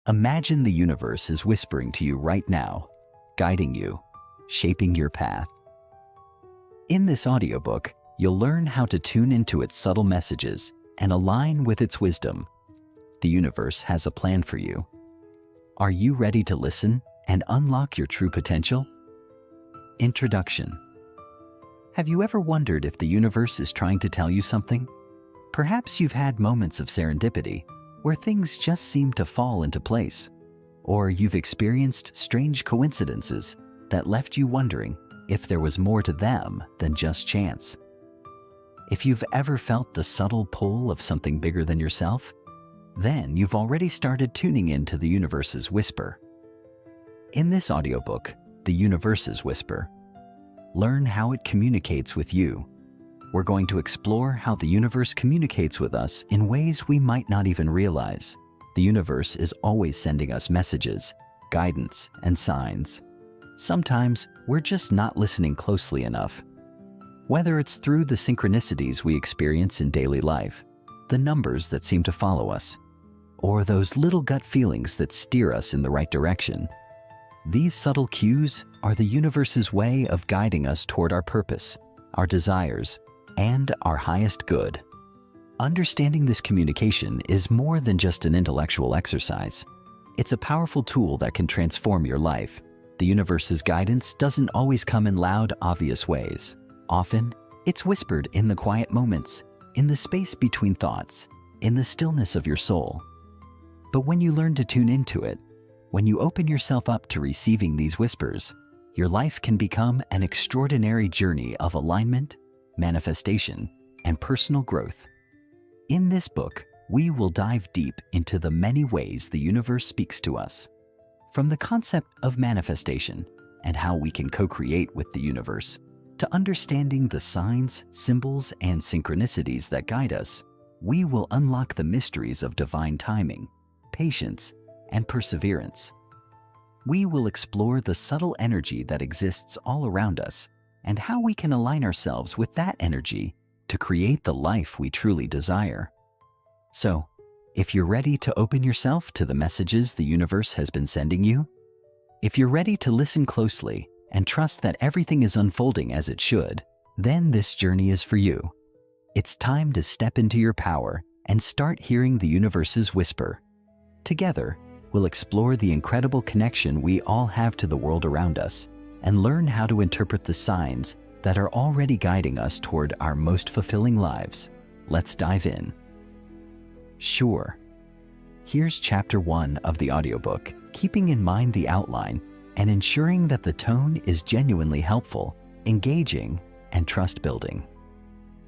Imagine the universe is whispering to you right now, guiding you, shaping your path. In this audiobook, you'll learn how to tune into its subtle messages and align with its wisdom. The universe has a plan for you. Are you ready to listen and unlock your true potential? Introduction. Have you ever wondered if the universe is trying to tell you something? Perhaps you've had moments of serendipity where things just seem to fall into place, or you've experienced strange coincidences that left you wondering if there was more to them than just chance. If you've ever felt the subtle pull of something bigger than yourself, then you've already started tuning into the universe's whisper. In this audiobook, The Universe's Whisper, learn how it communicates with you. We're going to explore how the universe communicates with us in ways we might not even realize. The universe is always sending us messages, guidance, and signs. Sometimes we're just not listening closely enough. Whether it's through the synchronicities we experience in daily life, the numbers that seem to follow us, or those little gut feelings that steer us in the right direction, these subtle cues are the universe's way of guiding us toward our purpose, our desires, and our highest good. Understanding this communication is more than just an intellectual exercise. It's a powerful tool that can transform your life. The universe's guidance doesn't always come in loud, obvious ways. Often, it's whispered in the quiet moments, in the space between thoughts, in the stillness of your soul. But when you learn to tune into it, when you open yourself up to receiving these whispers, your life can become an extraordinary journey of alignment, manifestation, and personal growth. In this book, we will dive deep into the many ways the universe speaks to us. From the concept of manifestation and how we can co-create with the universe, to understanding the signs, symbols, and synchronicities that guide us, we will unlock the mysteries of divine timing, patience, and perseverance. We will explore the subtle energy that exists all around us and how we can align ourselves with that energy to create the life we truly desire. So, if you're ready to open yourself to the messages the universe has been sending you, if you're ready to listen closely and trust that everything is unfolding as it should, then this journey is for you. It's time to step into your power and start hearing the universe's whisper. Together, we'll explore the incredible connection we all have to the world around us and learn how to interpret the signs that are already guiding us toward our most fulfilling lives. Let's dive in. Sure. Here's Chapter 1 of the audiobook, keeping in mind the outline and ensuring that the tone is genuinely helpful, engaging, and trust-building.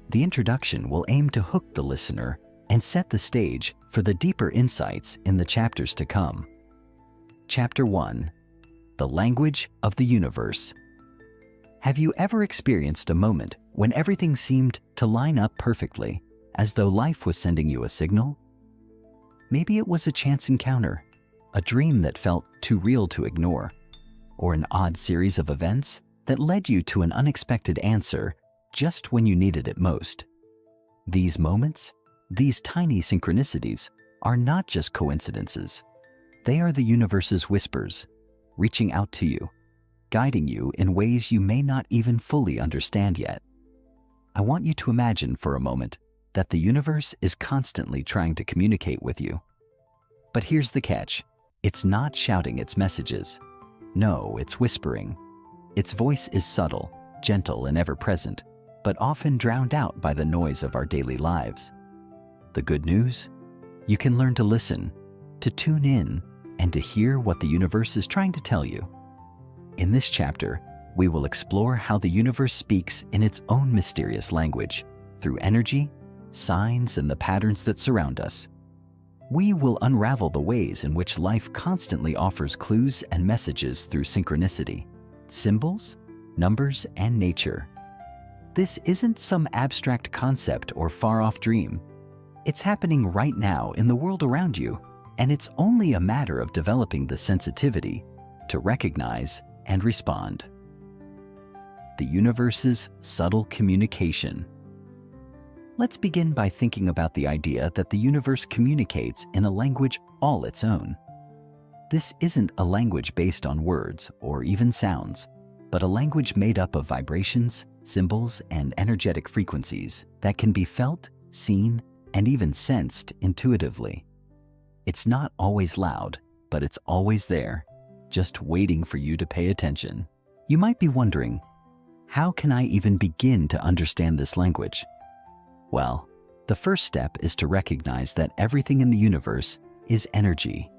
The introduction will aim to hook the listener and set the stage for the deeper insights in the chapters to come. Chapter 1. The Language of the Universe. Have you ever experienced a moment when everything seemed to line up perfectly, as though life was sending you a signal? Maybe it was a chance encounter, a dream that felt too real to ignore, or an odd series of events that led you to an unexpected answer just when you needed it most. These moments, these tiny synchronicities, are not just coincidences. They are the universe's whispers, reaching out to you, guiding you in ways you may not even fully understand yet. I want you to imagine for a moment that the universe is constantly trying to communicate with you. But here's the catch. It's not shouting its messages. No, it's whispering. Its voice is subtle, gentle, and ever-present, but often drowned out by the noise of our daily lives. The good news? You can learn to listen, to tune in, and to hear what the universe is trying to tell you. In this chapter, we will explore how the universe speaks in its own mysterious language, through energy, signs, and the patterns that surround us. We will unravel the ways in which life constantly offers clues and messages through synchronicity, symbols, numbers, and nature. This isn't some abstract concept or far-off dream. It's happening right now in the world around you, and it's only a matter of developing the sensitivity to recognize and respond. The universe's subtle communication. Let's begin by thinking about the idea that the universe communicates in a language all its own. This isn't a language based on words or even sounds, but a language made up of vibrations, symbols, and energetic frequencies that can be felt, seen, and even sensed intuitively. It's not always loud, but it's always there, just waiting for you to pay attention. You might be wondering, how can I even begin to understand this language? Well, the first step is to recognize that everything in the universe is energy.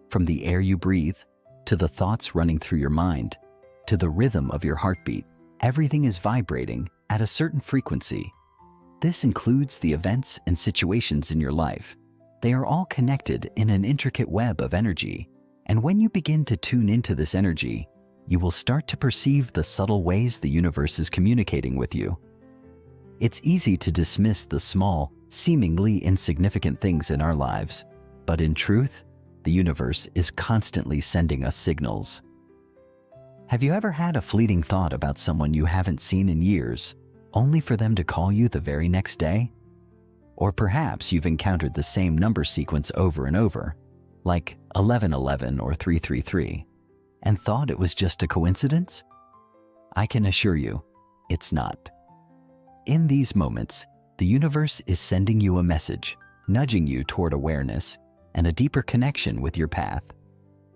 From the air you breathe, to the thoughts running through your mind, to the rhythm of your heartbeat, everything is vibrating at a certain frequency. This includes the events and situations in your life. They are all connected in an intricate web of energy, and when you begin to tune into this energy, you will start to perceive the subtle ways the universe is communicating with you. It's easy to dismiss the small, seemingly insignificant things in our lives, but in truth, the universe is constantly sending us signals. Have you ever had a fleeting thought about someone you haven't seen in years, only for them to call you the very next day? Or perhaps you've encountered the same number sequence over and over, like 1111 or 333, and thought it was just a coincidence? I can assure you, it's not. In these moments, the universe is sending you a message, nudging you toward awareness and a deeper connection with your path.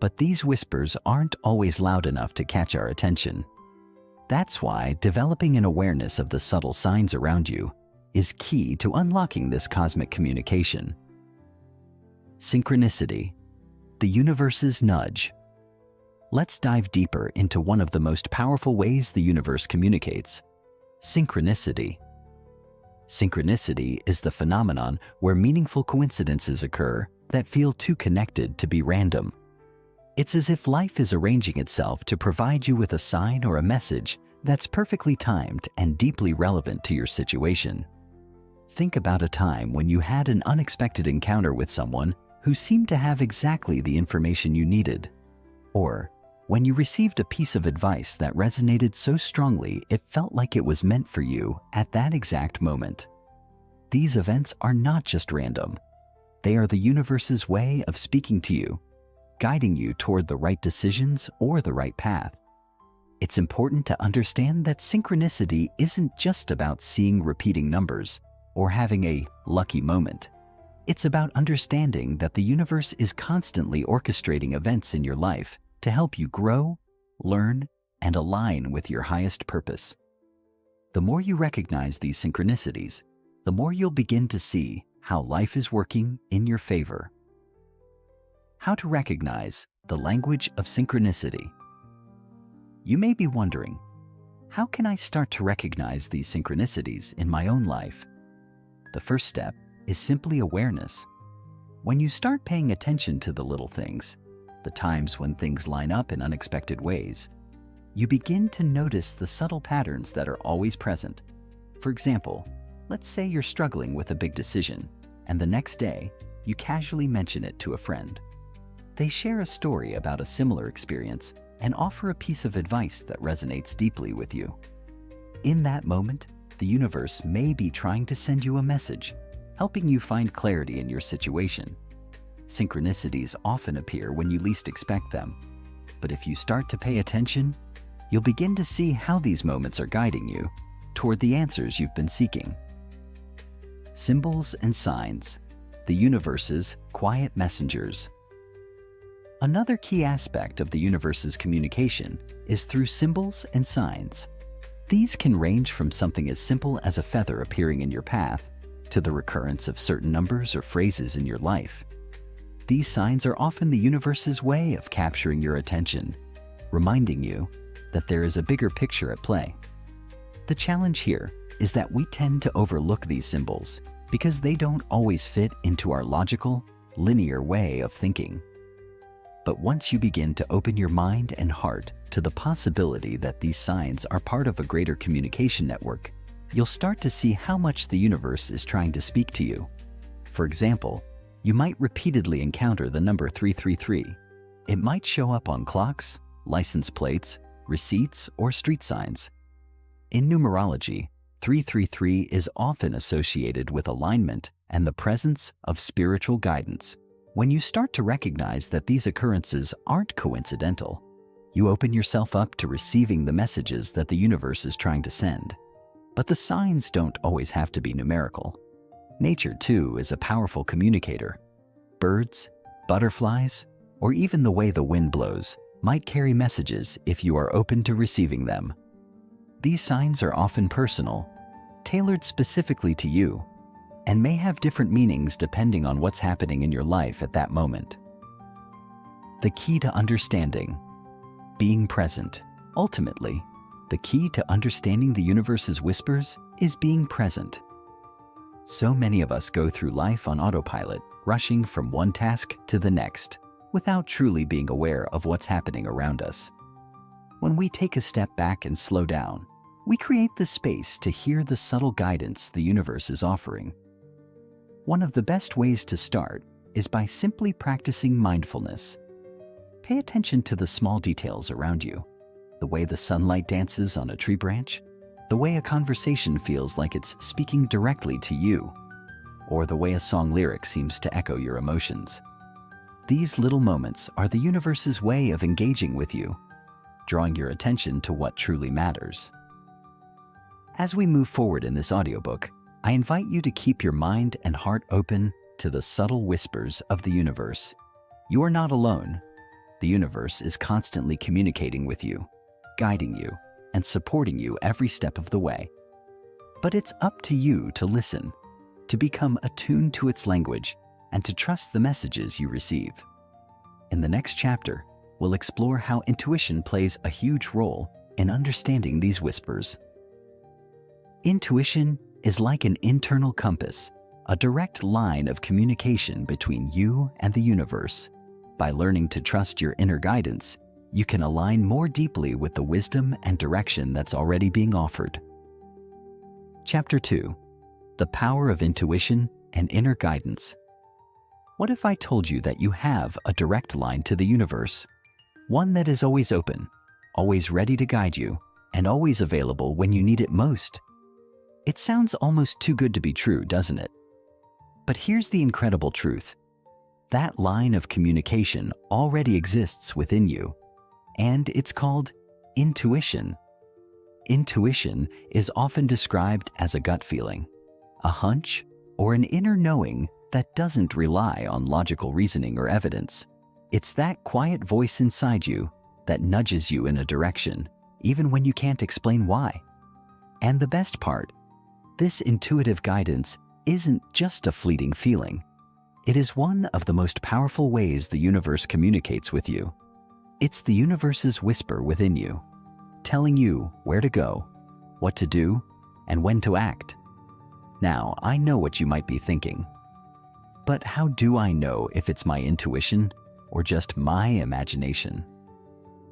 But these whispers aren't always loud enough to catch our attention. That's why developing an awareness of the subtle signs around you is key to unlocking this cosmic communication. Synchronicity, the universe's nudge. Let's dive deeper into one of the most powerful ways the universe communicates: synchronicity. Synchronicity is the phenomenon where meaningful coincidences occur that feel too connected to be random. It's as if life is arranging itself to provide you with a sign or a message that's perfectly timed and deeply relevant to your situation. Think about a time when you had an unexpected encounter with someone who seemed to have exactly the information you needed. Or when you received a piece of advice that resonated so strongly it felt like it was meant for you at that exact moment. These events are not just random. They are the universe's way of speaking to you, guiding you toward the right decisions or the right path. It's important to understand that synchronicity isn't just about seeing repeating numbers or having a lucky moment. It's about understanding that the universe is constantly orchestrating events in your life to help you grow, learn, and align with your highest purpose. The more you recognize these synchronicities, the more you'll begin to see how life is working in your favor. How to recognize the language of synchronicity. You may be wondering, how can I start to recognize these synchronicities in my own life? The first step is simply awareness. When you start paying attention to the little things, the times when things line up in unexpected ways, you begin to notice the subtle patterns that are always present. For example, let's say you're struggling with a big decision, and the next day, you casually mention it to a friend. They share a story about a similar experience and offer a piece of advice that resonates deeply with you. In that moment, the universe may be trying to send you a message, helping you find clarity in your situation. Synchronicities often appear when you least expect them, but if you start to pay attention, you'll begin to see how these moments are guiding you toward the answers you've been seeking. Symbols and signs, the universe's quiet messengers. Another key aspect of the universe's communication is through symbols and signs. These can range from something as simple as a feather appearing in your path to the recurrence of certain numbers or phrases in your life. These signs are often the universe's way of capturing your attention, reminding you that there is a bigger picture at play. The challenge here is that we tend to overlook these symbols because they don't always fit into our logical, linear way of thinking. But once you begin to open your mind and heart to the possibility that these signs are part of a greater communication network, you'll start to see how much the universe is trying to speak to you. For example, you might repeatedly encounter the number 333. It might show up on clocks, license plates, receipts, or street signs. In numerology, 333 is often associated with alignment and the presence of spiritual guidance. When you start to recognize that these occurrences aren't coincidental, you open yourself up to receiving the messages that the universe is trying to send. But the signs don't always have to be numerical. Nature, too, is a powerful communicator. Birds, butterflies, or even the way the wind blows might carry messages if you are open to receiving them. These signs are often personal, tailored specifically to you, and may have different meanings depending on what's happening in your life at that moment. The key to understanding: being present. Ultimately, the key to understanding the universe's whispers is being present. So many of us go through life on autopilot, rushing from one task to the next, without truly being aware of what's happening around us. When we take a step back and slow down, we create the space to hear the subtle guidance the universe is offering. One of the best ways to start is by simply practicing mindfulness. Pay attention to the small details around you, the way the sunlight dances on a tree branch, the way a conversation feels like it's speaking directly to you, or the way a song lyric seems to echo your emotions. These little moments are the universe's way of engaging with you, drawing your attention to what truly matters. As we move forward in this audiobook, I invite you to keep your mind and heart open to the subtle whispers of the universe. You are not alone. The universe is constantly communicating with you, guiding you, and supporting you every step of the way. But it's up to you to listen, to become attuned to its language, and to trust the messages you receive. In the next chapter, we'll explore how intuition plays a huge role in understanding these whispers. Intuition is like an internal compass, a direct line of communication between you and the universe. By learning to trust your inner guidance, you can align more deeply with the wisdom and direction that's already being offered. Chapter 2: The Power of Intuition and Inner Guidance. What if I told you that you have a direct line to the universe? One that is always open, always ready to guide you, and always available when you need it most. It sounds almost too good to be true, doesn't it? But here's the incredible truth. That line of communication already exists within you, and it's called intuition. Intuition is often described as a gut feeling, a hunch, or an inner knowing that doesn't rely on logical reasoning or evidence. It's that quiet voice inside you that nudges you in a direction, even when you can't explain why. And the best part, this intuitive guidance isn't just a fleeting feeling. It is one of the most powerful ways the universe communicates with you. It's the universe's whisper within you, telling you where to go, what to do, and when to act. Now, I know what you might be thinking. But how do I know if it's my intuition or just my imagination?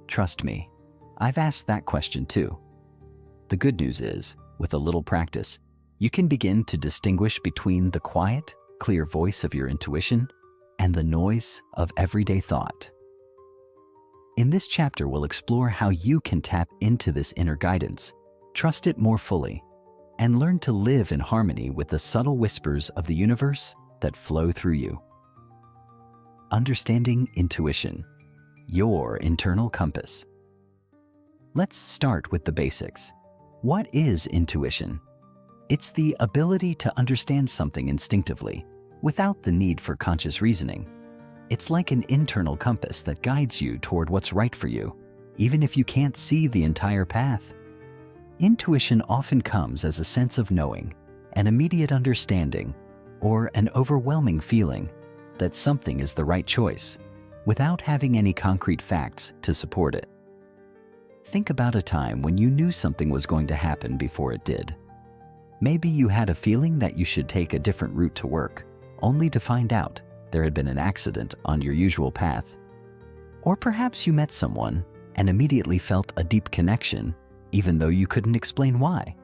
Trust me, I've asked that question too. The good news is, with a little practice, you can begin to distinguish between the quiet, clear voice of your intuition and the noise of everyday thought. In this chapter, we'll explore how you can tap into this inner guidance, trust it more fully, and learn to live in harmony with the subtle whispers of the universe that flow through you. Understanding intuition, your internal compass. Let's start with the basics. What is intuition? It's the ability to understand something instinctively, without the need for conscious reasoning. It's like an internal compass that guides you toward what's right for you, even if you can't see the entire path. Intuition often comes as a sense of knowing, an immediate understanding, or an overwhelming feeling that something is the right choice, without having any concrete facts to support it. Think about a time when you knew something was going to happen before it did. Maybe you had a feeling that you should take a different route to work, only to find out there had been an accident on your usual path. Or perhaps you met someone and immediately felt a deep connection, even though you couldn't explain why.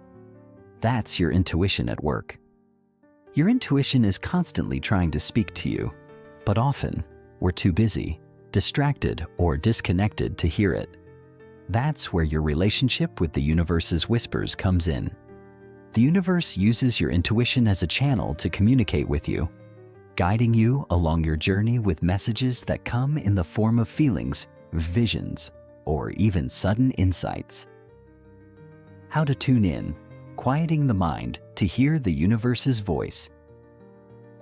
That's your intuition at work. Your intuition is constantly trying to speak to you, but often we're too busy, distracted, or disconnected to hear it. That's where your relationship with the universe's whispers comes in. The universe uses your intuition as a channel to communicate with you. guiding you along your journey with messages that come in the form of feelings, visions, or even sudden insights. How to tune in, quieting the mind to hear the universe's voice.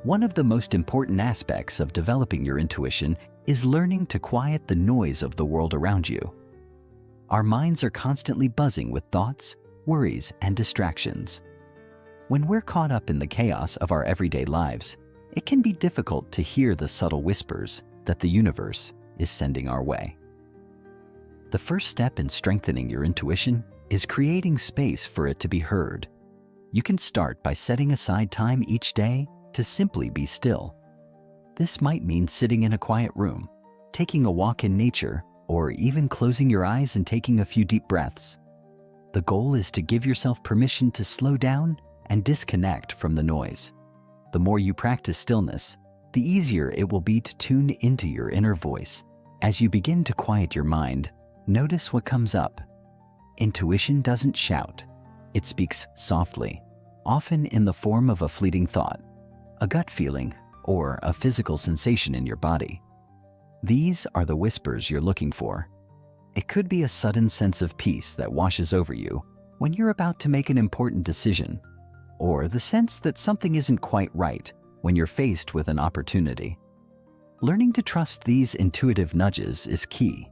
One of the most important aspects of developing your intuition is learning to quiet the noise of the world around you. Our minds are constantly buzzing with thoughts, worries, and distractions. When we're caught up in the chaos of our everyday lives, it can be difficult to hear the subtle whispers that the universe is sending our way. The first step in strengthening your intuition is creating space for it to be heard. You can start by setting aside time each day to simply be still. This might mean sitting in a quiet room, taking a walk in nature, or even closing your eyes and taking a few deep breaths. The goal is to give yourself permission to slow down and disconnect from the noise. The more you practice stillness, the easier it will be to tune into your inner voice. As you begin to quiet your mind, notice what comes up. Intuition doesn't shout. It speaks softly, often in the form of a fleeting thought, a gut feeling, or a physical sensation in your body. These are the whispers you're looking for. It could be a sudden sense of peace that washes over you when you're about to make an important decision, or the sense that something isn't quite right when you're faced with an opportunity. Learning to trust these intuitive nudges is key.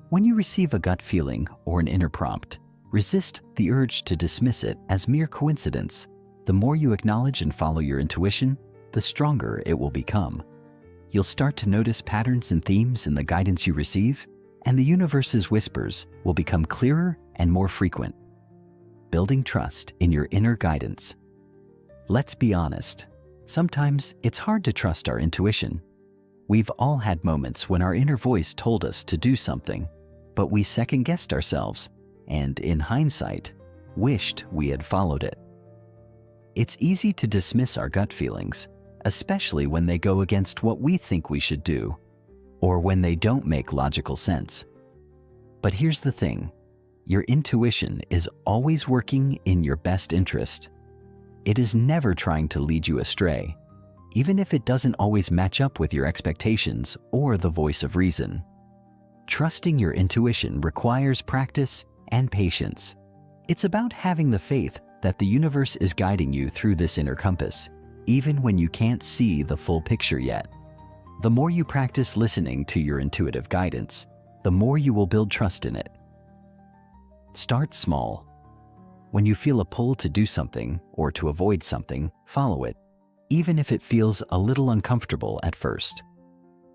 When you receive a gut feeling or an inner prompt, resist the urge to dismiss it as mere coincidence. The more you acknowledge and follow your intuition, the stronger it will become. You'll start to notice patterns and themes in the guidance you receive, and the universe's whispers will become clearer and more frequent. Building trust in your inner guidance. Let's be honest. Sometimes it's hard to trust our intuition. We've all had moments when our inner voice told us to do something, but we second-guessed ourselves and, in hindsight, wished we had followed it. It's easy to dismiss our gut feelings, especially when they go against what we think we should do, or when they don't make logical sense. But here's the thing. Your intuition is always working in your best interest. It is never trying to lead you astray, even if it doesn't always match up with your expectations or the voice of reason. Trusting your intuition requires practice and patience. It's about having the faith that the universe is guiding you through this inner compass, even when you can't see the full picture yet. The more you practice listening to your intuitive guidance, the more you will build trust in it. Start small. When you feel a pull to do something or to avoid something, follow it, even if it feels a little uncomfortable at first.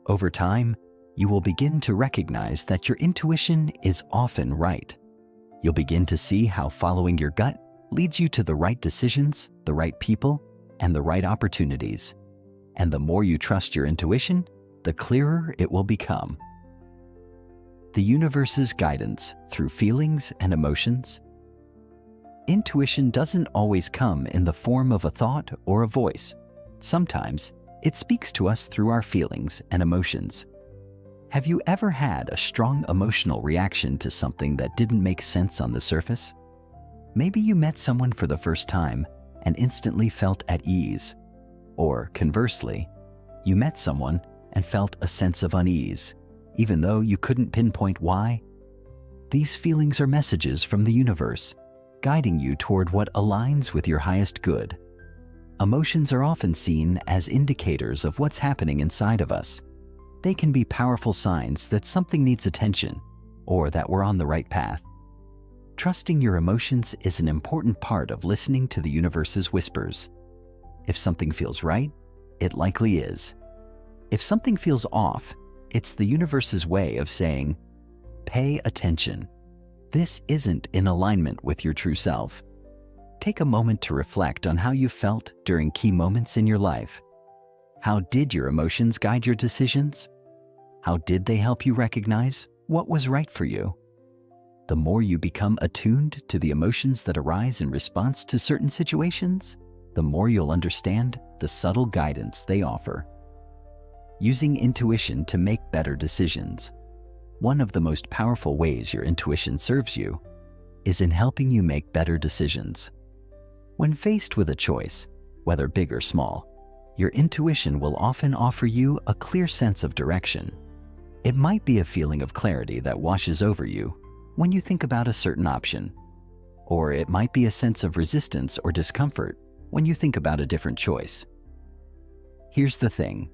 Over time, you will begin to recognize that your intuition is often right. You'll begin to see how following your gut leads you to the right decisions, the right people, and the right opportunities. And the more you trust your intuition, the clearer it will become. The universe's guidance through feelings and emotions. Intuition doesn't always come in the form of a thought or a voice. Sometimes it speaks to us through our feelings and emotions. Have you ever had a strong emotional reaction to something that didn't make sense on the surface? Maybe you met someone for the first time and instantly felt at ease. Or conversely, you met someone and felt a sense of unease, even though you couldn't pinpoint why. These feelings are messages from the universe, guiding you toward what aligns with your highest good. Emotions are often seen as indicators of what's happening inside of us. They can be powerful signs that something needs attention or that we're on the right path. Trusting your emotions is an important part of listening to the universe's whispers. If something feels right, it likely is. If something feels off, it's the universe's way of saying, "Pay attention. This isn't in alignment with your true self." Take a moment to reflect on how you felt during key moments in your life. How did your emotions guide your decisions? How did they help you recognize what was right for you? The more you become attuned to the emotions that arise in response to certain situations, the more you'll understand the subtle guidance they offer. Using intuition to make better decisions. One of the most powerful ways your intuition serves you is in helping you make better decisions. When faced with a choice, whether big or small, your intuition will often offer you a clear sense of direction. It might be a feeling of clarity that washes over you when you think about a certain option, or it might be a sense of resistance or discomfort when you think about a different choice. Here's the thing.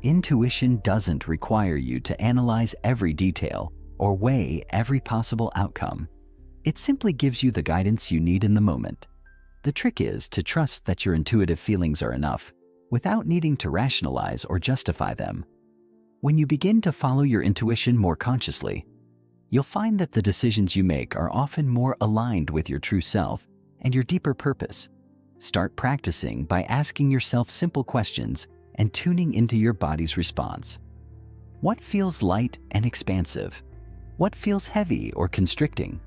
Intuition doesn't require you to analyze every detail or weigh every possible outcome. It simply gives you the guidance you need in the moment. The trick is to trust that your intuitive feelings are enough without needing to rationalize or justify them. When you begin to follow your intuition more consciously, you'll find that the decisions you make are often more aligned with your true self and your deeper purpose. Start practicing by asking yourself simple questions and tuning into your body's response. What feels light and expansive? What feels heavy or constricting?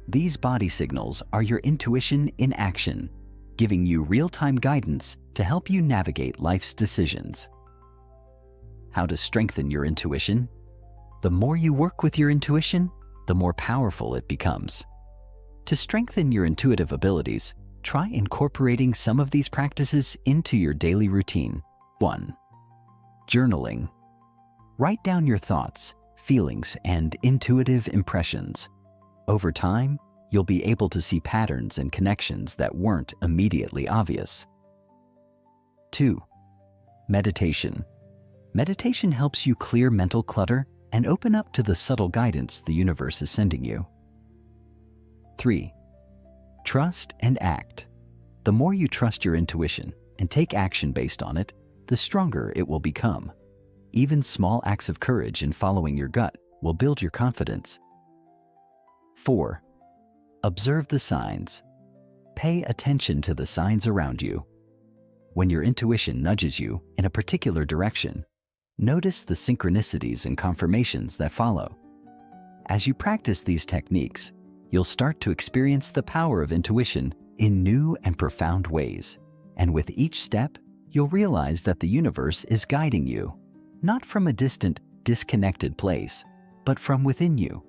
These body signals are your intuition in action, giving you real-time guidance to help you navigate life's decisions. How to strengthen your intuition? The more you work with your intuition, the more powerful it becomes. To strengthen your intuitive abilities, try incorporating some of these practices into your daily routine. 1. Journaling. Write down your thoughts, feelings, and intuitive impressions. Over time, you'll be able to see patterns and connections that weren't immediately obvious. 2. Meditation. Meditation helps you clear mental clutter and open up to the subtle guidance the universe is sending you. 3. Trust and act. The more you trust your intuition and take action based on it, the stronger it will become. Even small acts of courage in following your gut will build your confidence. 4. Observe the signs. Pay attention to the signs around you. When your intuition nudges you in a particular direction, notice the synchronicities and confirmations that follow. As you practice these techniques, you'll start to experience the power of intuition in new and profound ways. And with each step, you'll realize that the universe is guiding you, not from a distant, disconnected place, but from within you.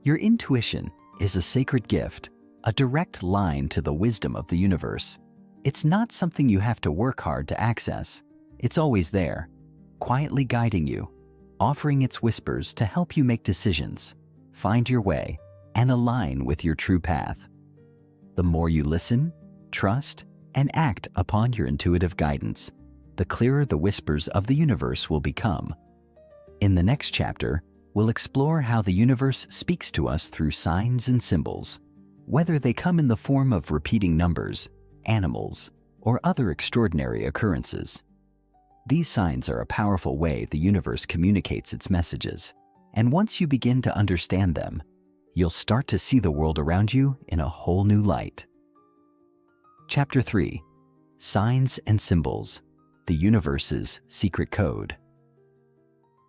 Your intuition is a sacred gift, a direct line to the wisdom of the universe. It's not something you have to work hard to access. It's always there, quietly guiding you, offering its whispers to help you make decisions, find your way, and align with your true path. The more you listen, trust, and act upon your intuitive guidance, the clearer the whispers of the universe will become. In the next chapter, we'll explore how the universe speaks to us through signs and symbols, whether they come in the form of repeating numbers, animals, or other extraordinary occurrences. These signs are a powerful way the universe communicates its messages, and once you begin to understand them, you'll start to see the world around you in a whole new light. Chapter 3. Signs and Symbols, the Universe's Secret Code.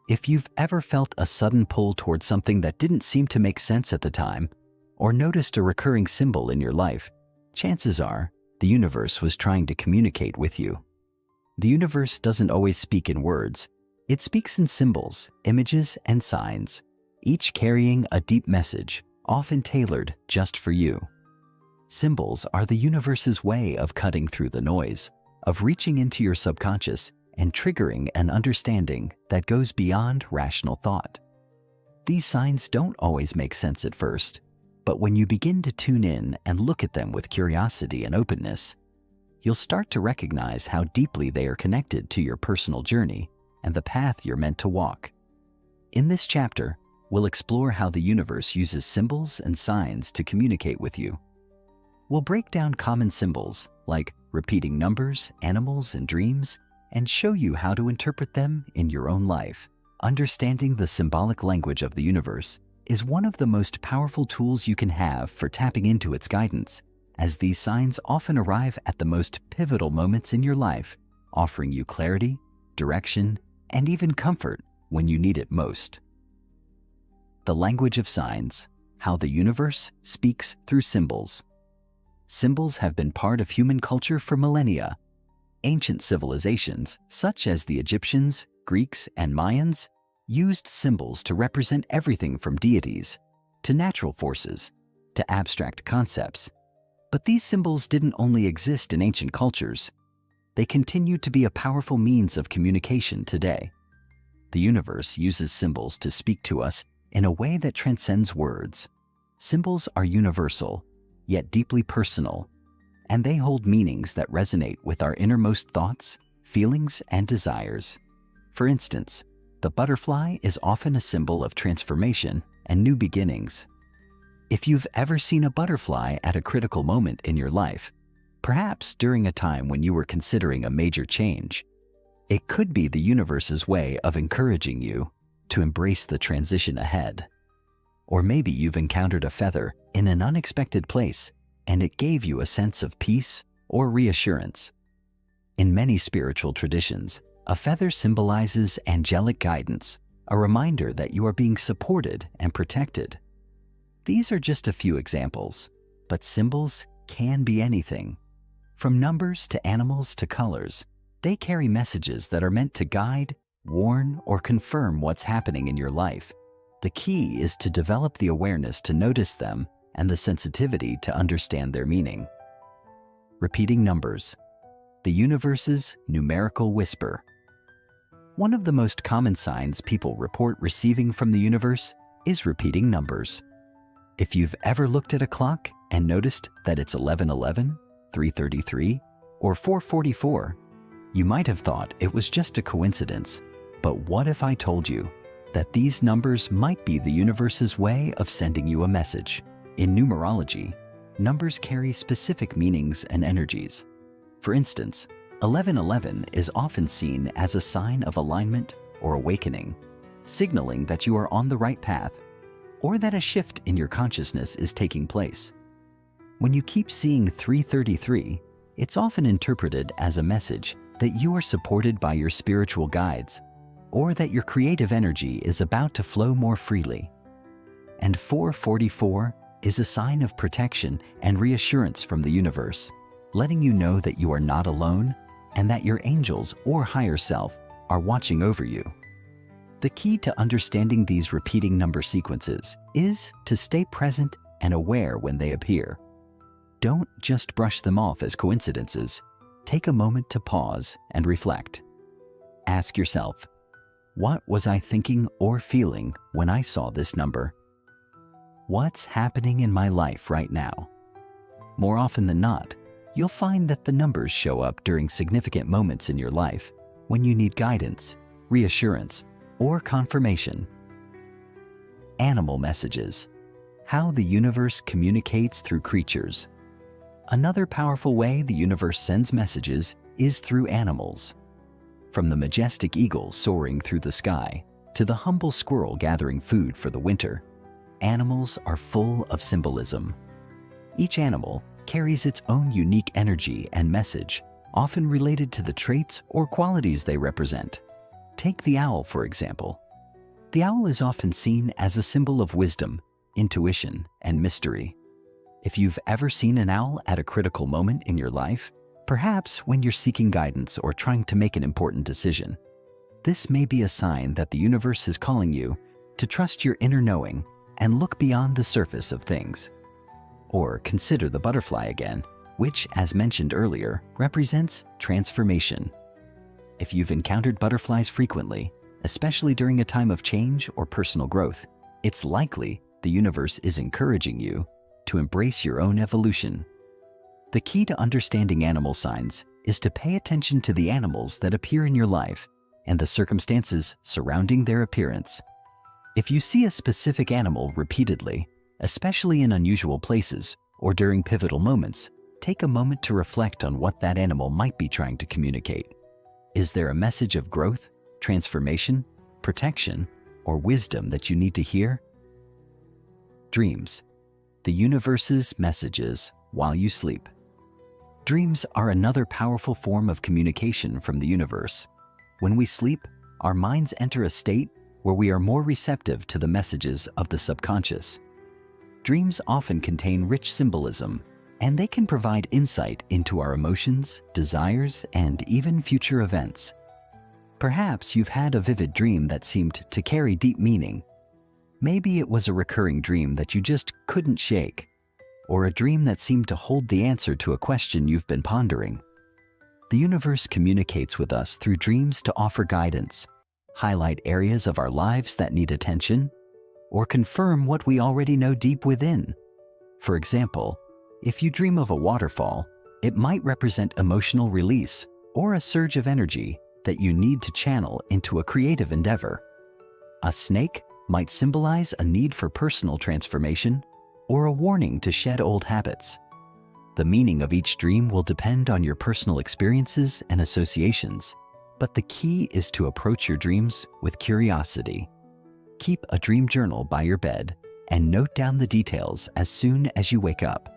If you've ever felt a sudden pull towards something that didn't seem to make sense at the time, or noticed a recurring symbol in your life, chances are the universe was trying to communicate with you. The universe doesn't always speak in words. It speaks in symbols, images, and signs, each carrying a deep message, often tailored just for you. Symbols are the universe's way of cutting through the noise, of reaching into your subconscious and triggering an understanding that goes beyond rational thought. These signs don't always make sense at first, but when you begin to tune in and look at them with curiosity and openness, you'll start to recognize how deeply they are connected to your personal journey and the path you're meant to walk. In this chapter, we'll explore how the universe uses symbols and signs to communicate with you. We'll break down common symbols like repeating numbers, animals, and dreams, and show you how to interpret them in your own life. Understanding the symbolic language of the universe is one of the most powerful tools you can have for tapping into its guidance, as these signs often arrive at the most pivotal moments in your life, offering you clarity, direction, and even comfort when you need it most. The language of signs, how the universe speaks through symbols. Symbols have been part of human culture for millennia. Ancient civilizations, such as the Egyptians, Greeks, and Mayans, used symbols to represent everything from deities to natural forces to abstract concepts. But these symbols didn't only exist in ancient cultures. they continue to be a powerful means of communication today. The universe uses symbols to speak to us in a way that transcends words. Symbols are universal, yet deeply personal, and they hold meanings that resonate with our innermost thoughts, feelings, and desires. For instance, the butterfly is often a symbol of transformation and new beginnings. If you've ever seen a butterfly at a critical moment in your life, perhaps during a time when you were considering a major change, it could be the universe's way of encouraging you to embrace the transition ahead. Or maybe you've encountered a feather in an unexpected place and it gave you a sense of peace or reassurance. In many spiritual traditions, a feather symbolizes angelic guidance, a reminder that you are being supported and protected. These are just a few examples, but symbols can be anything. From numbers to animals to colors, they carry messages that are meant to guide, warn, or confirm what's happening in your life. The key is to develop the awareness to notice them and the sensitivity to understand their meaning. Repeating numbers. The universe's numerical whisper. One of the most common signs people report receiving from the universe is repeating numbers. If you've ever looked at a clock and noticed that it's 11:11, 3:33, or 4:44, you might have thought it was just a coincidence. But what if I told you that these numbers might be the universe's way of sending you a message? In numerology, numbers carry specific meanings and energies. For instance, 1111 is often seen as a sign of alignment or awakening, signaling that you are on the right path or that a shift in your consciousness is taking place. When you keep seeing 333, it's often interpreted as a message that you are supported by your spiritual guides or that your creative energy is about to flow more freely. And 444 is a sign of protection and reassurance from the universe, letting you know that you are not alone and that your angels or higher self are watching over you. The key to understanding these repeating number sequences is to stay present and aware when they appear. Don't just brush them off as coincidences. Take a moment to pause and reflect. Ask yourself, what was I thinking or feeling when I saw this number? What's happening in my life right now? More often than not, you'll find that the numbers show up during significant moments in your life when you need guidance, reassurance, or confirmation. Animal messages. How the universe communicates through creatures. Another powerful way the universe sends messages is through animals. From the majestic eagle soaring through the sky to the humble squirrel gathering food for the winter, animals are full of symbolism. Each animal carries its own unique energy and message, often related to the traits or qualities they represent. Take the owl, for example. The owl is often seen as a symbol of wisdom, intuition, and mystery. If you've ever seen an owl at a critical moment in your life, perhaps when you're seeking guidance or trying to make an important decision, this may be a sign that the universe is calling you to trust your inner knowing and look beyond the surface of things. Or consider the butterfly again, which, as mentioned earlier, represents transformation. If you've encountered butterflies frequently, especially during a time of change or personal growth, it's likely the universe is encouraging you to embrace your own evolution. The key to understanding animal signs is to pay attention to the animals that appear in your life and the circumstances surrounding their appearance. If you see a specific animal repeatedly, especially in unusual places or during pivotal moments, take a moment to reflect on what that animal might be trying to communicate. Is there a message of growth, transformation, protection, or wisdom that you need to hear? Dreams. The universe's messages while you sleep. Dreams are another powerful form of communication from the universe. When we sleep, our minds enter a state where we are more receptive to the messages of the subconscious. Dreams often contain rich symbolism, and they can provide insight into our emotions, desires, and even future events. Perhaps you've had a vivid dream that seemed to carry deep meaning. Maybe it was a recurring dream that you just couldn't shake, or a dream that seemed to hold the answer to a question you've been pondering. The universe communicates with us through dreams to offer guidance, highlight areas of our lives that need attention, or confirm what we already know deep within. For example, if you dream of a waterfall, it might represent emotional release or a surge of energy that you need to channel into a creative endeavor. A snake might symbolize a need for personal transformation or a warning to shed old habits. The meaning of each dream will depend on your personal experiences and associations, but the key is to approach your dreams with curiosity. Keep a dream journal by your bed and note down the details as soon as you wake up.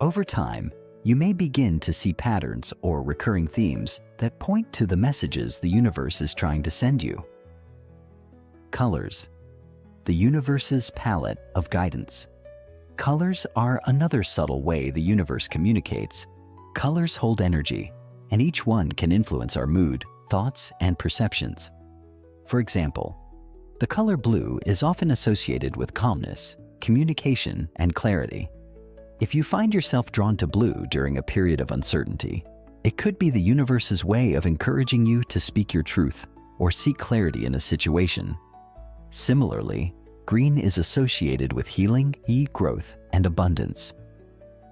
Over time, you may begin to see patterns or recurring themes that point to the messages the universe is trying to send you. Colors. The universe's palette of guidance. Colors are another subtle way the universe communicates. Colors hold energy, and each one can influence our mood, thoughts, and perceptions. For example, the color blue is often associated with calmness, communication, and clarity. If you find yourself drawn to blue during a period of uncertainty, it could be the universe's way of encouraging you to speak your truth or seek clarity in a situation. Similarly, green is associated with healing, growth, and abundance.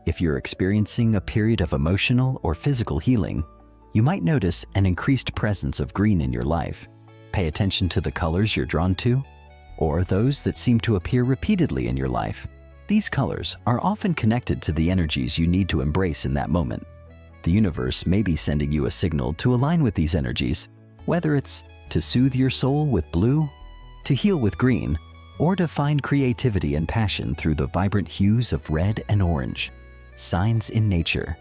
If you're experiencing a period of emotional or physical healing, you might notice an increased presence of green in your life. Pay attention to the colors you're drawn to, or those that seem to appear repeatedly in your life. These colors are often connected to the energies you need to embrace in that moment. The universe may be sending you a signal to align with these energies, whether it's to soothe your soul with blue, to heal with green, or to find creativity and passion through the vibrant hues of red and orange. Signs in nature.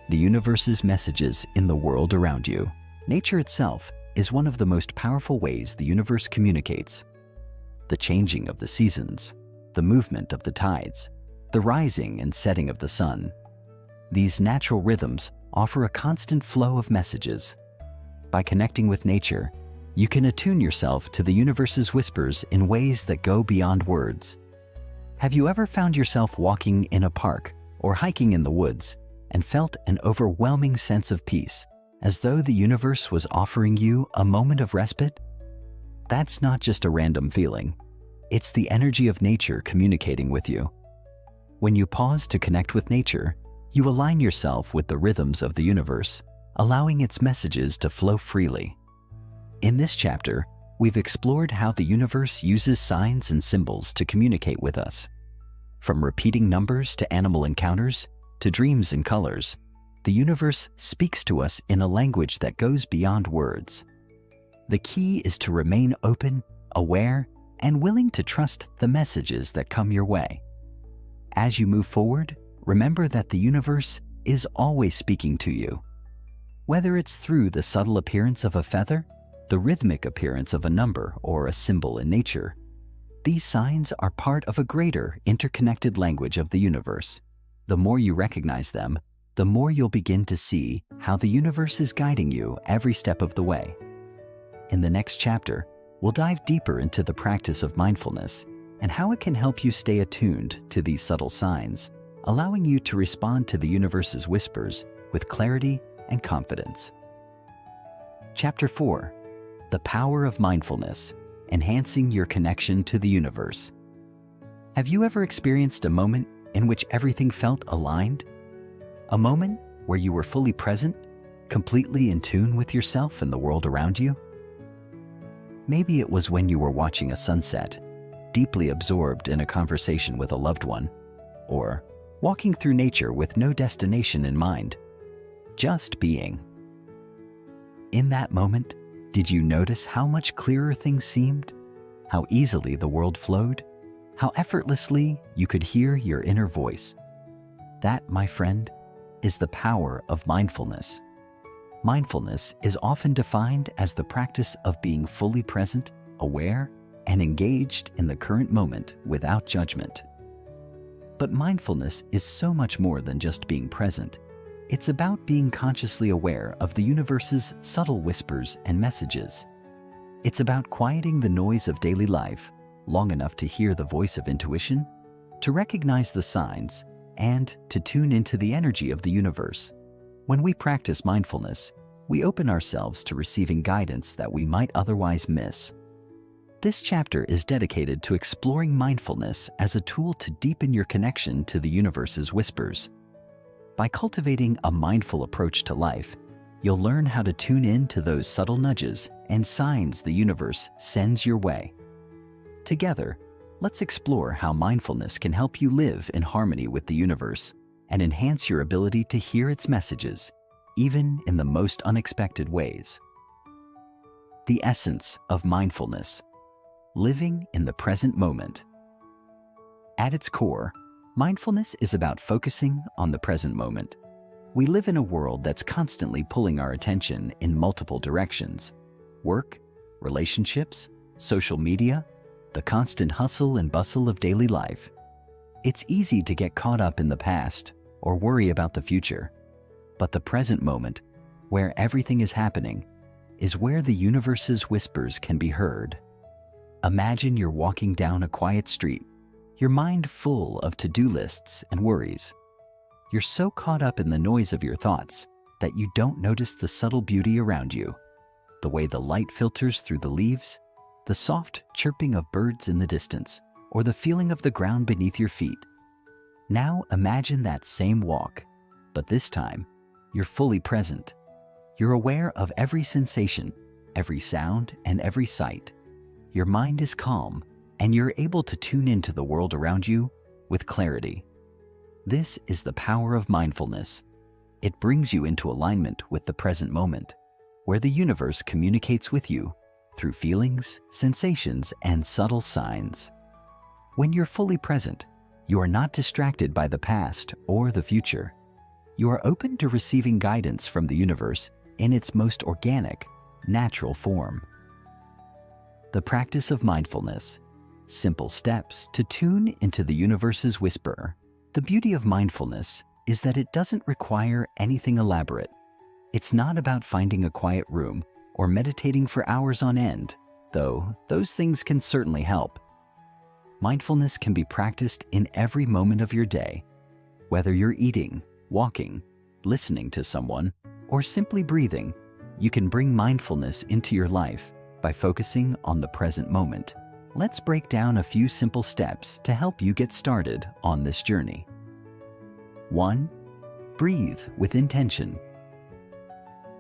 The universe's messages in the world around you. Nature itself is one of the most powerful ways the universe communicates. The changing of the seasons, the movement of the tides, the rising and setting of the sun. These natural rhythms offer a constant flow of messages. By connecting with nature, you can attune yourself to the universe's whispers in ways that go beyond words. Have you ever found yourself walking in a park or hiking in the woods and felt an overwhelming sense of peace, as though the universe was offering you a moment of respite? That's not just a random feeling. It's the energy of nature communicating with you. When you pause to connect with nature, you align yourself with the rhythms of the universe, allowing its messages to flow freely. In this chapter, we've explored how the universe uses signs and symbols to communicate with us. From repeating numbers to animal encounters to dreams and colors, the universe speaks to us in a language that goes beyond words. The key is to remain open, aware, and willing to trust the messages that come your way. As you move forward, remember that the universe is always speaking to you. Whether it's through the subtle appearance of a feather, the rhythmic appearance of a number, or a symbol in nature, these signs are part of a greater, interconnected language of the universe. The more you recognize them, the more you'll begin to see how the universe is guiding you every step of the way. In the next chapter, we'll dive deeper into the practice of mindfulness and how it can help you stay attuned to these subtle signs, allowing you to respond to the universe's whispers with clarity and confidence. Chapter 4. The Power of Mindfulness, Enhancing Your Connection to the Universe. Have you ever experienced a moment in which everything felt aligned? A moment where you were fully present, completely in tune with yourself and the world around you? Maybe it was when you were watching a sunset, deeply absorbed in a conversation with a loved one, or walking through nature with no destination in mind, just being. In that moment, did you notice how much clearer things seemed? How easily the world flowed? How effortlessly you could hear your inner voice? That, my friend, is the power of mindfulness. Mindfulness is often defined as the practice of being fully present, aware, and engaged in the current moment without judgment. But mindfulness is so much more than just being present. It's about being consciously aware of the universe's subtle whispers and messages. It's about quieting the noise of daily life long enough to hear the voice of intuition, to recognize the signs, and to tune into the energy of the universe. When we practice mindfulness, we open ourselves to receiving guidance that we might otherwise miss. This chapter is dedicated to exploring mindfulness as a tool to deepen your connection to the universe's whispers. By cultivating a mindful approach to life, you'll learn how to tune in to those subtle nudges and signs the universe sends your way. Together, let's explore how mindfulness can help you live in harmony with the universe and enhance your ability to hear its messages, even in the most unexpected ways. The essence of mindfulness: living in the present moment. At its core, mindfulness is about focusing on the present moment. We live in a world that's constantly pulling our attention in multiple directions: work, relationships, social media, the constant hustle and bustle of daily life. It's easy to get caught up in the past or worry about the future. But the present moment, where everything is happening, is where the universe's whispers can be heard. Imagine you're walking down a quiet street, your mind full of to-do lists and worries. You're so caught up in the noise of your thoughts that you don't notice the subtle beauty around you, the way the light filters through the leaves, the soft chirping of birds in the distance, or the feeling of the ground beneath your feet. Now imagine that same walk, but this time, you're fully present. You're aware of every sensation, every sound, and every sight. Your mind is calm, and you're able to tune into the world around you with clarity. This is the power of mindfulness. It brings you into alignment with the present moment, where the universe communicates with you through feelings, sensations, and subtle signs. When you're fully present, you are not distracted by the past or the future. You are open to receiving guidance from the universe in its most organic, natural form. The practice of mindfulness: simple steps to tune into the universe's whisper. The beauty of mindfulness is that it doesn't require anything elaborate. It's not about finding a quiet room or meditating for hours on end, though those things can certainly help. Mindfulness can be practiced in every moment of your day. Whether you're eating, walking, listening to someone, or simply breathing, you can bring mindfulness into your life by focusing on the present moment. Let's break down a few simple steps to help you get started on this journey. 1. Breathe with intention.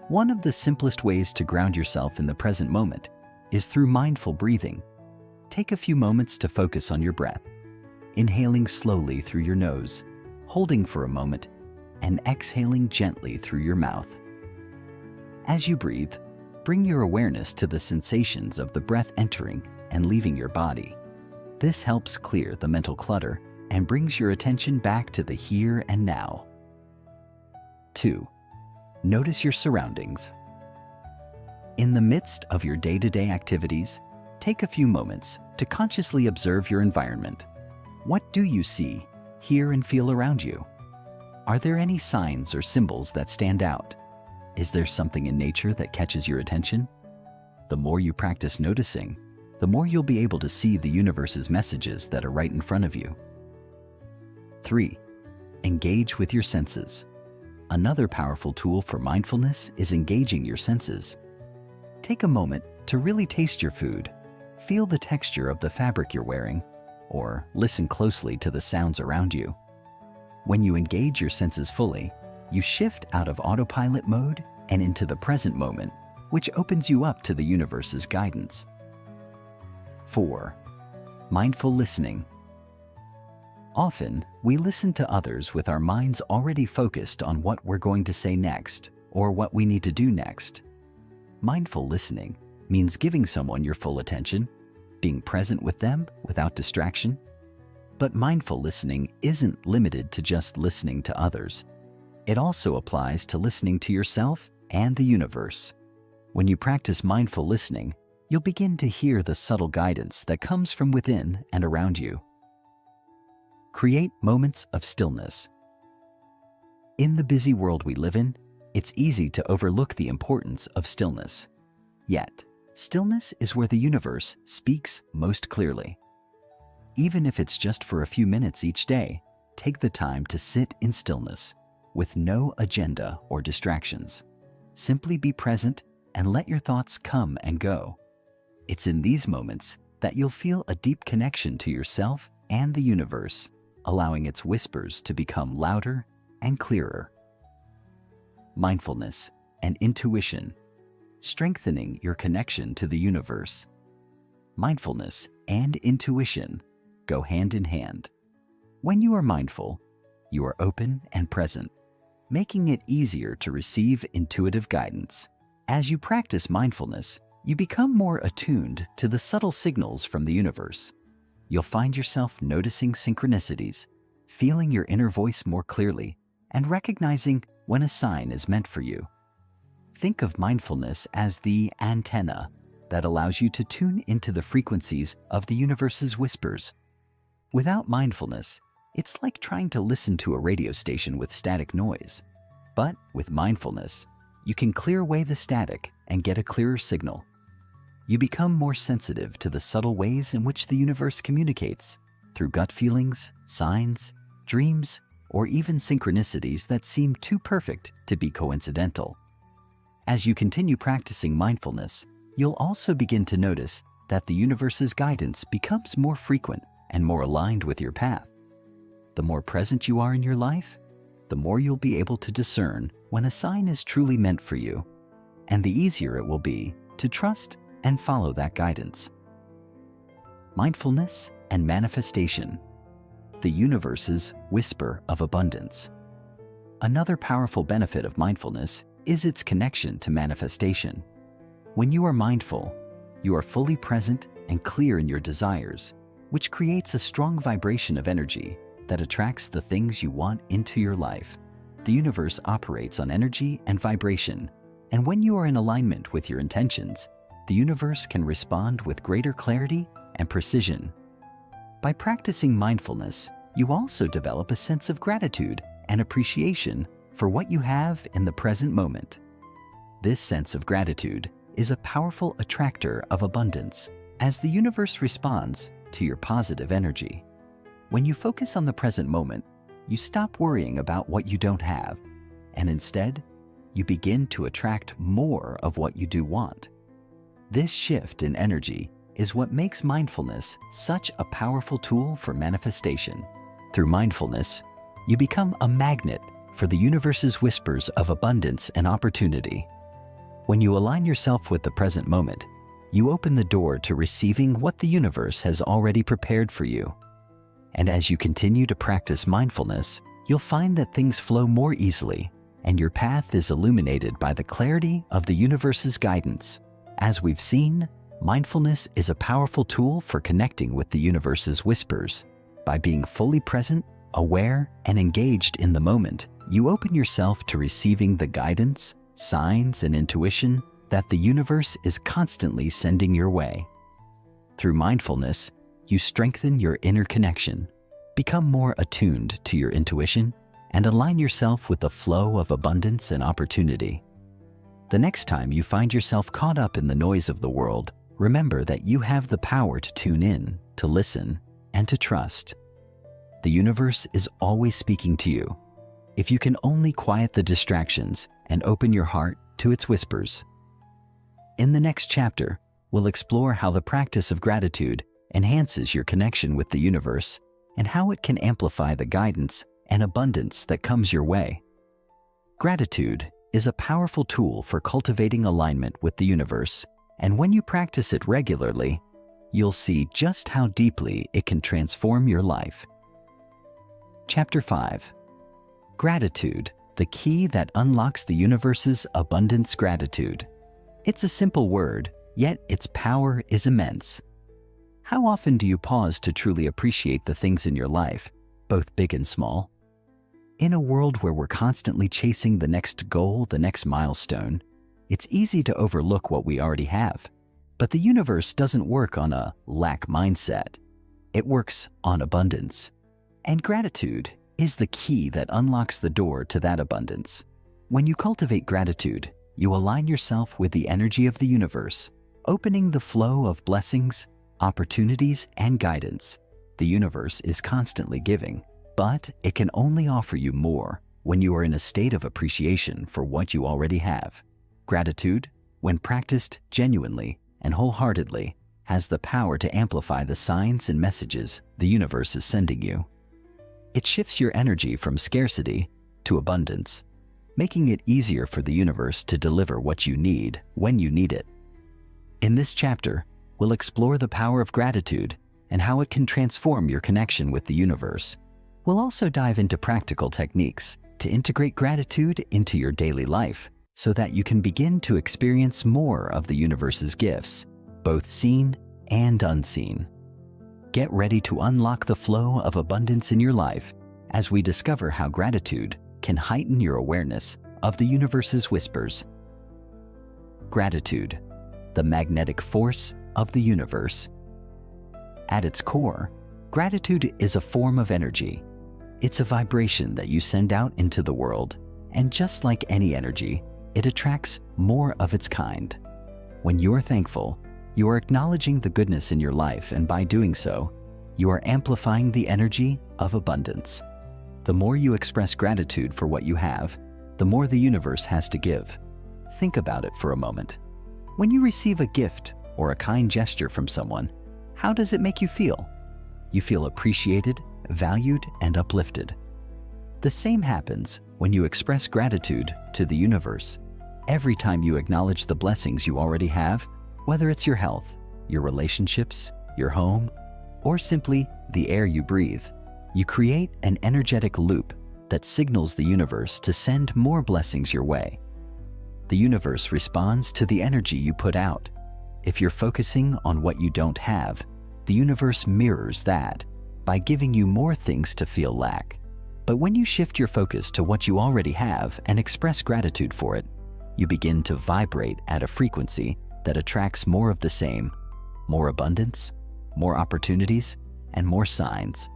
One of the simplest ways to ground yourself in the present moment is through mindful breathing. Take a few moments to focus on your breath, inhaling slowly through your nose, holding for a moment, and exhaling gently through your mouth. As you breathe, bring your awareness to the sensations of the breath entering and leaving your body. This helps clear the mental clutter and brings your attention back to the here and now. 2. Notice your surroundings. In the midst of your day-to-day activities, take a few moments to consciously observe your environment. What do you see, hear, and feel around you? Are there any signs or symbols that stand out? Is there something in nature that catches your attention? The more you practice noticing, the more you'll be able to see the universe's messages that are right in front of you. 3. Engage with your senses. Another powerful tool for mindfulness is engaging your senses. Take a moment to really taste your food, feel the texture of the fabric you're wearing, or listen closely to the sounds around you. When you engage your senses fully, you shift out of autopilot mode and into the present moment, which opens you up to the universe's guidance. 4. Mindful listening. Often, we listen to others with our minds already focused on what we're going to say next or what we need to do next. Mindful listening means giving someone your full attention, being present with them without distraction. But mindful listening isn't limited to just listening to others. It also applies to listening to yourself and the universe. When you practice mindful listening, you'll begin to hear the subtle guidance that comes from within and around you. Create moments of stillness. In the busy world we live in, it's easy to overlook the importance of stillness. Yet, stillness is where the universe speaks most clearly. Even if it's just for a few minutes each day, take the time to sit in stillness. with no agenda or distractions. Simply be present and let your thoughts come and go. It's in these moments that you'll feel a deep connection to yourself and the universe, allowing its whispers to become louder and clearer. Mindfulness and intuition, strengthening your connection to the universe. Mindfulness and intuition go hand in hand. When you are mindful, you are open and present, making it easier to receive intuitive guidance. As you practice mindfulness, you become more attuned to the subtle signals from the universe. You'll find yourself noticing synchronicities, feeling your inner voice more clearly, and recognizing when a sign is meant for you. Think of mindfulness as the antenna that allows you to tune into the frequencies of the universe's whispers. Without mindfulness, it's like trying to listen to a radio station with static noise. But with mindfulness, you can clear away the static and get a clearer signal. You become more sensitive to the subtle ways in which the universe communicates, through gut feelings, signs, dreams, or even synchronicities that seem too perfect to be coincidental. As you continue practicing mindfulness, you'll also begin to notice that the universe's guidance becomes more frequent and more aligned with your path. The more present you are in your life, the more you'll be able to discern when a sign is truly meant for you, and the easier it will be to trust and follow that guidance. Mindfulness and manifestation, the universe's whisper of abundance. Another powerful benefit of mindfulness is its connection to manifestation. When you are mindful, you are fully present and clear in your desires, which creates a strong vibration of energy that attracts the things you want into your life. The universe operates on energy and vibration, and when you are in alignment with your intentions, the universe can respond with greater clarity and precision. By practicing mindfulness, you also develop a sense of gratitude and appreciation for what you have in the present moment. This sense of gratitude is a powerful attractor of abundance, as the universe responds to your positive energy. When you focus on the present moment, you stop worrying about what you don't have, and instead, you begin to attract more of what you do want. This shift in energy is what makes mindfulness such a powerful tool for manifestation. Through mindfulness, you become a magnet for the universe's whispers of abundance and opportunity. When you align yourself with the present moment, you open the door to receiving what the universe has already prepared for you. And as you continue to practice mindfulness, you'll find that things flow more easily, and your path is illuminated by the clarity of the universe's guidance. As we've seen, mindfulness is a powerful tool for connecting with the universe's whispers. By being fully present, aware, and engaged in the moment, you open yourself to receiving the guidance, signs, and intuition that the universe is constantly sending your way. Through mindfulness, you strengthen your inner connection, become more attuned to your intuition, and align yourself with the flow of abundance and opportunity. The next time you find yourself caught up in the noise of the world, remember that you have the power to tune in, to listen, and to trust. The universe is always speaking to you, if you can only quiet the distractions and open your heart to its whispers. In the next chapter, we'll explore how the practice of gratitude enhances your connection with the universe and how it can amplify the guidance and abundance that comes your way. Gratitude is a powerful tool for cultivating alignment with the universe, and when you practice it regularly, you'll see just how deeply it can transform your life. Chapter 5. Gratitude, the key that unlocks the universe's abundance. Gratitude. It's a simple word, yet its power is immense. How often do you pause to truly appreciate the things in your life, both big and small? In a world where we're constantly chasing the next goal, the next milestone, it's easy to overlook what we already have. But the universe doesn't work on a lack mindset. It works on abundance. And gratitude is the key that unlocks the door to that abundance. When you cultivate gratitude, you align yourself with the energy of the universe, opening the flow of blessings, opportunities, and guidance. The universe is constantly giving, but it can only offer you more when you are in a state of appreciation for what you already have. Gratitude, when practiced genuinely and wholeheartedly, has the power to amplify the signs and messages the universe is sending you. It shifts your energy from scarcity to abundance, making it easier for the universe to deliver what you need when you need it. In this chapter, we'll explore the power of gratitude and how it can transform your connection with the universe. We'll also dive into practical techniques to integrate gratitude into your daily life so that you can begin to experience more of the universe's gifts, both seen and unseen. Get ready to unlock the flow of abundance in your life as we discover how gratitude can heighten your awareness of the universe's whispers. Gratitude, the magnetic force of the universe. At its core, gratitude is a form of energy. It's a vibration that you send out into the world, and just like any energy, it attracts more of its kind. When you're thankful, you are acknowledging the goodness in your life, and by doing so, you are amplifying the energy of abundance. The more you express gratitude for what you have, the more the universe has to give. Think about it for a moment. When you receive a gift or a kind gesture from someone, how does it make you feel? You feel appreciated, valued, and uplifted. The same happens when you express gratitude to the universe. Every time you acknowledge the blessings you already have, whether it's your health, your relationships, your home, or simply the air you breathe, you create an energetic loop that signals the universe to send more blessings your way. The universe responds to the energy you put out. If you're focusing on what you don't have, the universe mirrors that by giving you more things to feel lack. But when you shift your focus to what you already have and express gratitude for it, you begin to vibrate at a frequency that attracts more of the same, more abundance, more opportunities, and more signs.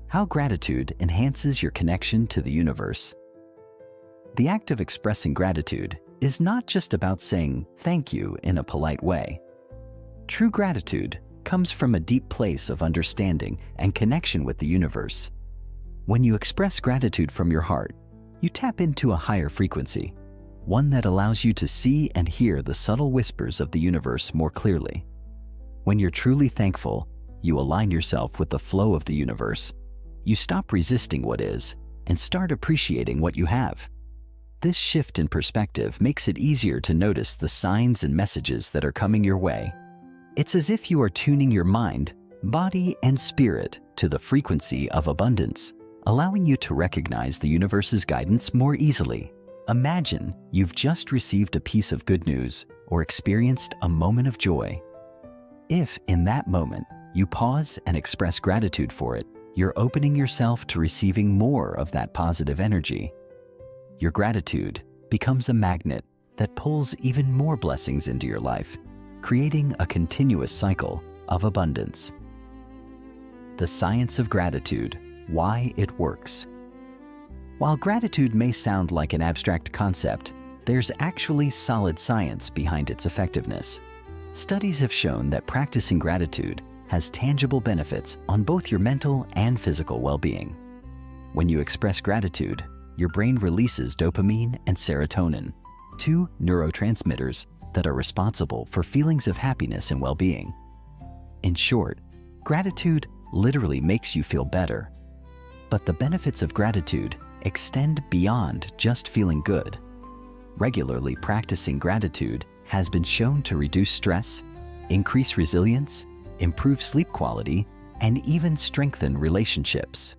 How gratitude enhances your connection to the universe. The act of expressing gratitude is not just about saying thank you in a polite way. True gratitude comes from a deep place of understanding and connection with the universe. When you express gratitude from your heart, you tap into a higher frequency, one that allows you to see and hear the subtle whispers of the universe more clearly. When you're truly thankful, you align yourself with the flow of the universe. You stop resisting what is and start appreciating what you have. This shift in perspective makes it easier to notice the signs and messages that are coming your way. It's as if you are tuning your mind, body, and spirit to the frequency of abundance, allowing you to recognize the universe's guidance more easily. Imagine you've just received a piece of good news or experienced a moment of joy. If, in that moment, you pause and express gratitude for it, you're opening yourself to receiving more of that positive energy. Your gratitude becomes a magnet that pulls even more blessings into your life, creating a continuous cycle of abundance. The science of gratitude, why it works. While gratitude may sound like an abstract concept, there's actually solid science behind its effectiveness. Studies have shown that practicing gratitude has tangible benefits on both your mental and physical well-being. When you express gratitude, your brain releases dopamine and serotonin, two neurotransmitters that are responsible for feelings of happiness and well-being. In short, gratitude literally makes you feel better. But the benefits of gratitude extend beyond just feeling good. Regularly practicing gratitude has been shown to reduce stress, increase resilience, improve sleep quality, and even strengthen relationships.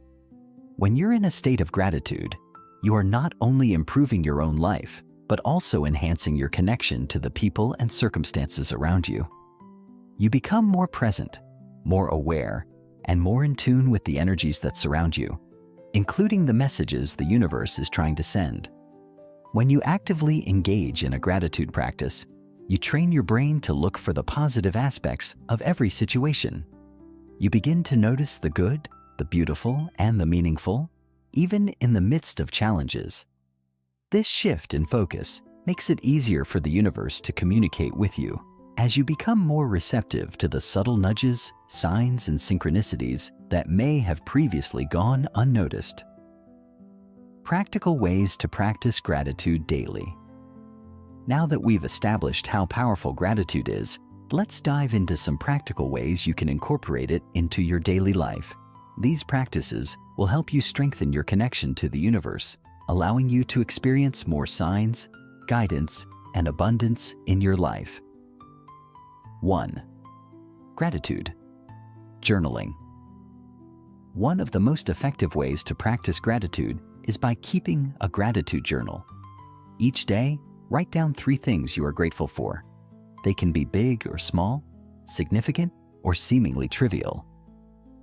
When you're in a state of gratitude, you are not only improving your own life, but also enhancing your connection to the people and circumstances around you. You become more present, more aware, and more in tune with the energies that surround you, including the messages the universe is trying to send. When you actively engage in a gratitude practice, you train your brain to look for the positive aspects of every situation. You begin to notice the good, the beautiful, and the meaningful, even in the midst of challenges. This shift in focus makes it easier for the universe to communicate with you as you become more receptive to the subtle nudges, signs, and synchronicities that may have previously gone unnoticed. Practical ways to practice gratitude daily. Now that we've established how powerful gratitude is, let's dive into some practical ways you can incorporate it into your daily life. These practices will help you strengthen your connection to the universe, allowing you to experience more signs, guidance, and abundance in your life. 1. Gratitude. Journaling. One of the most effective ways to practice gratitude is by keeping a gratitude journal. Each day, write down 3 things you are grateful for. They can be big or small, significant or seemingly trivial.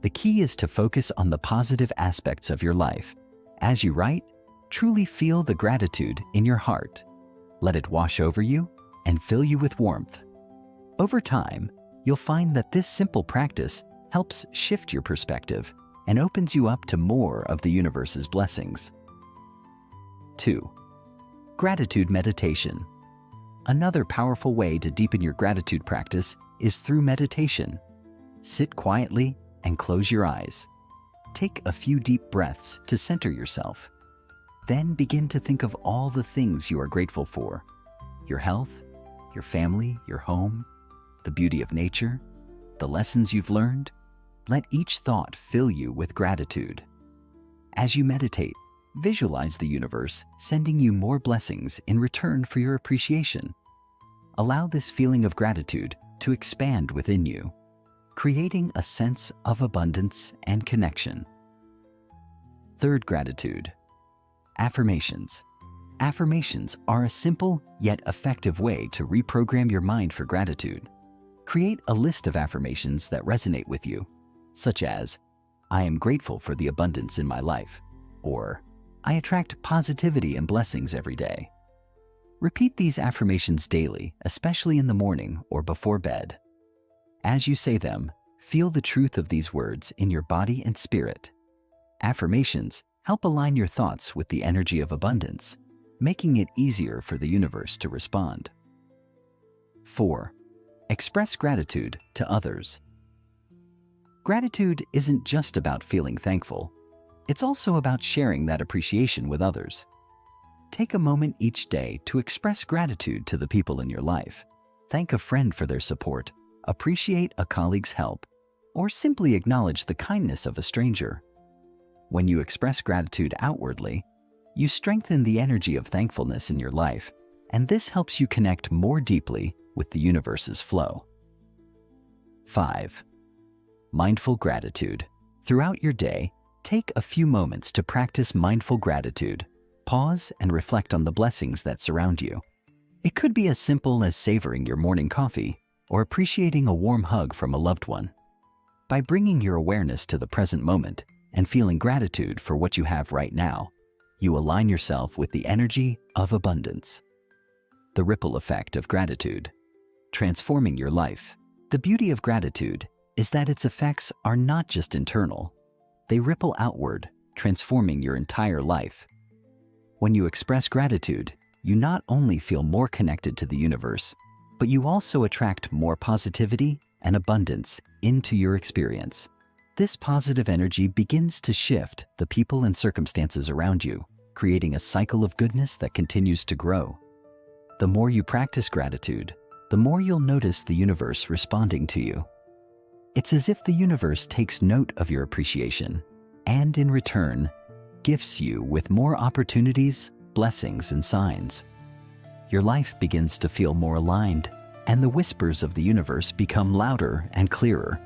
The key is to focus on the positive aspects of your life. As you write, truly feel the gratitude in your heart. Let it wash over you and fill you with warmth. Over time, you'll find that this simple practice helps shift your perspective and opens you up to more of the universe's blessings. 2. Gratitude meditation. Another powerful way to deepen your gratitude practice is through meditation. Sit quietly and close your eyes. Take a few deep breaths to center yourself. Then begin to think of all the things you are grateful for: your health, your family, your home, the beauty of nature, the lessons you've learned. Let each thought fill you with gratitude. As you meditate, visualize the universe sending you more blessings in return for your appreciation. Allow this feeling of gratitude to expand within you, creating a sense of abundance and connection. 3rd, gratitude. Affirmations. Affirmations are a simple yet effective way to reprogram your mind for gratitude. Create a list of affirmations that resonate with you, such as, "I am grateful for the abundance in my life," or "I attract positivity and blessings every day." Repeat these affirmations daily, especially in the morning or before bed. As you say them, feel the truth of these words in your body and spirit. Affirmations help align your thoughts with the energy of abundance, making it easier for the universe to respond. 4. Express gratitude to others. Gratitude isn't just about feeling thankful. It's also about sharing that appreciation with others. Take a moment each day to express gratitude to the people in your life. Thank a friend for their support, appreciate a colleague's help, or simply acknowledge the kindness of a stranger. When you express gratitude outwardly, you strengthen the energy of thankfulness in your life, and this helps you connect more deeply with the universe's flow. 5. Mindful gratitude. Throughout your day, take a few moments to practice mindful gratitude. Pause and reflect on the blessings that surround you. It could be as simple as savoring your morning coffee or appreciating a warm hug from a loved one. By bringing your awareness to the present moment and feeling gratitude for what you have right now, you align yourself with the energy of abundance. The ripple effect of gratitude. Transforming your life. The beauty of gratitude is that its effects are not just internal. They ripple outward, transforming your entire life. When you express gratitude, you not only feel more connected to the universe, but you also attract more positivity and abundance into your experience. This positive energy begins to shift the people and circumstances around you, creating a cycle of goodness that continues to grow. The more you practice gratitude, the more you'll notice the universe responding to you. It's as if the universe takes note of your appreciation and, in return, gifts you with more opportunities, blessings, and signs. Your life begins to feel more aligned, and the whispers of the universe become louder and clearer.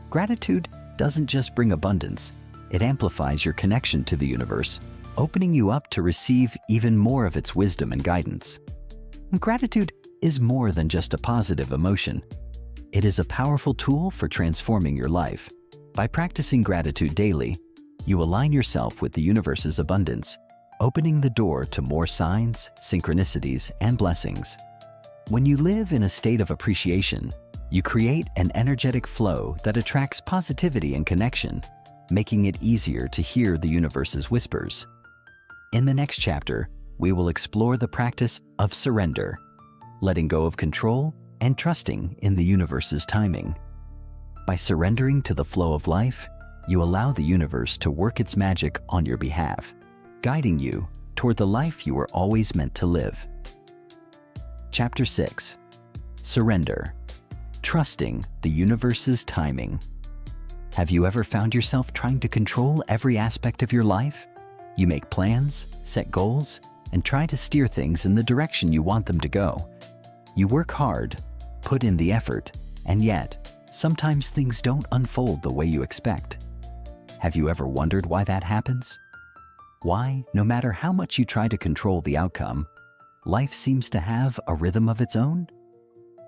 Gratitude doesn't just bring abundance, it amplifies your connection to the universe, opening you up to receive even more of its wisdom and guidance. Gratitude is more than just a positive emotion. It is a powerful tool for transforming your life. By practicing gratitude daily, you align yourself with the universe's abundance, opening the door to more signs, synchronicities, and blessings. When you live in a state of appreciation, you create an energetic flow that attracts positivity and connection, making it easier to hear the universe's whispers. In the next chapter, we will explore the practice of surrender, letting go of control and trusting in the universe's timing. By surrendering to the flow of life, you allow the universe to work its magic on your behalf, guiding you toward the life you were always meant to live. Chapter 6. Surrender. Trusting the universe's timing. Have you ever found yourself trying to control every aspect of your life? You make plans, set goals, and try to steer things in the direction you want them to go. You work hard, put in the effort, and yet, sometimes things don't unfold the way you expect. Have you ever wondered why that happens? Why, no matter how much you try to control the outcome, life seems to have a rhythm of its own?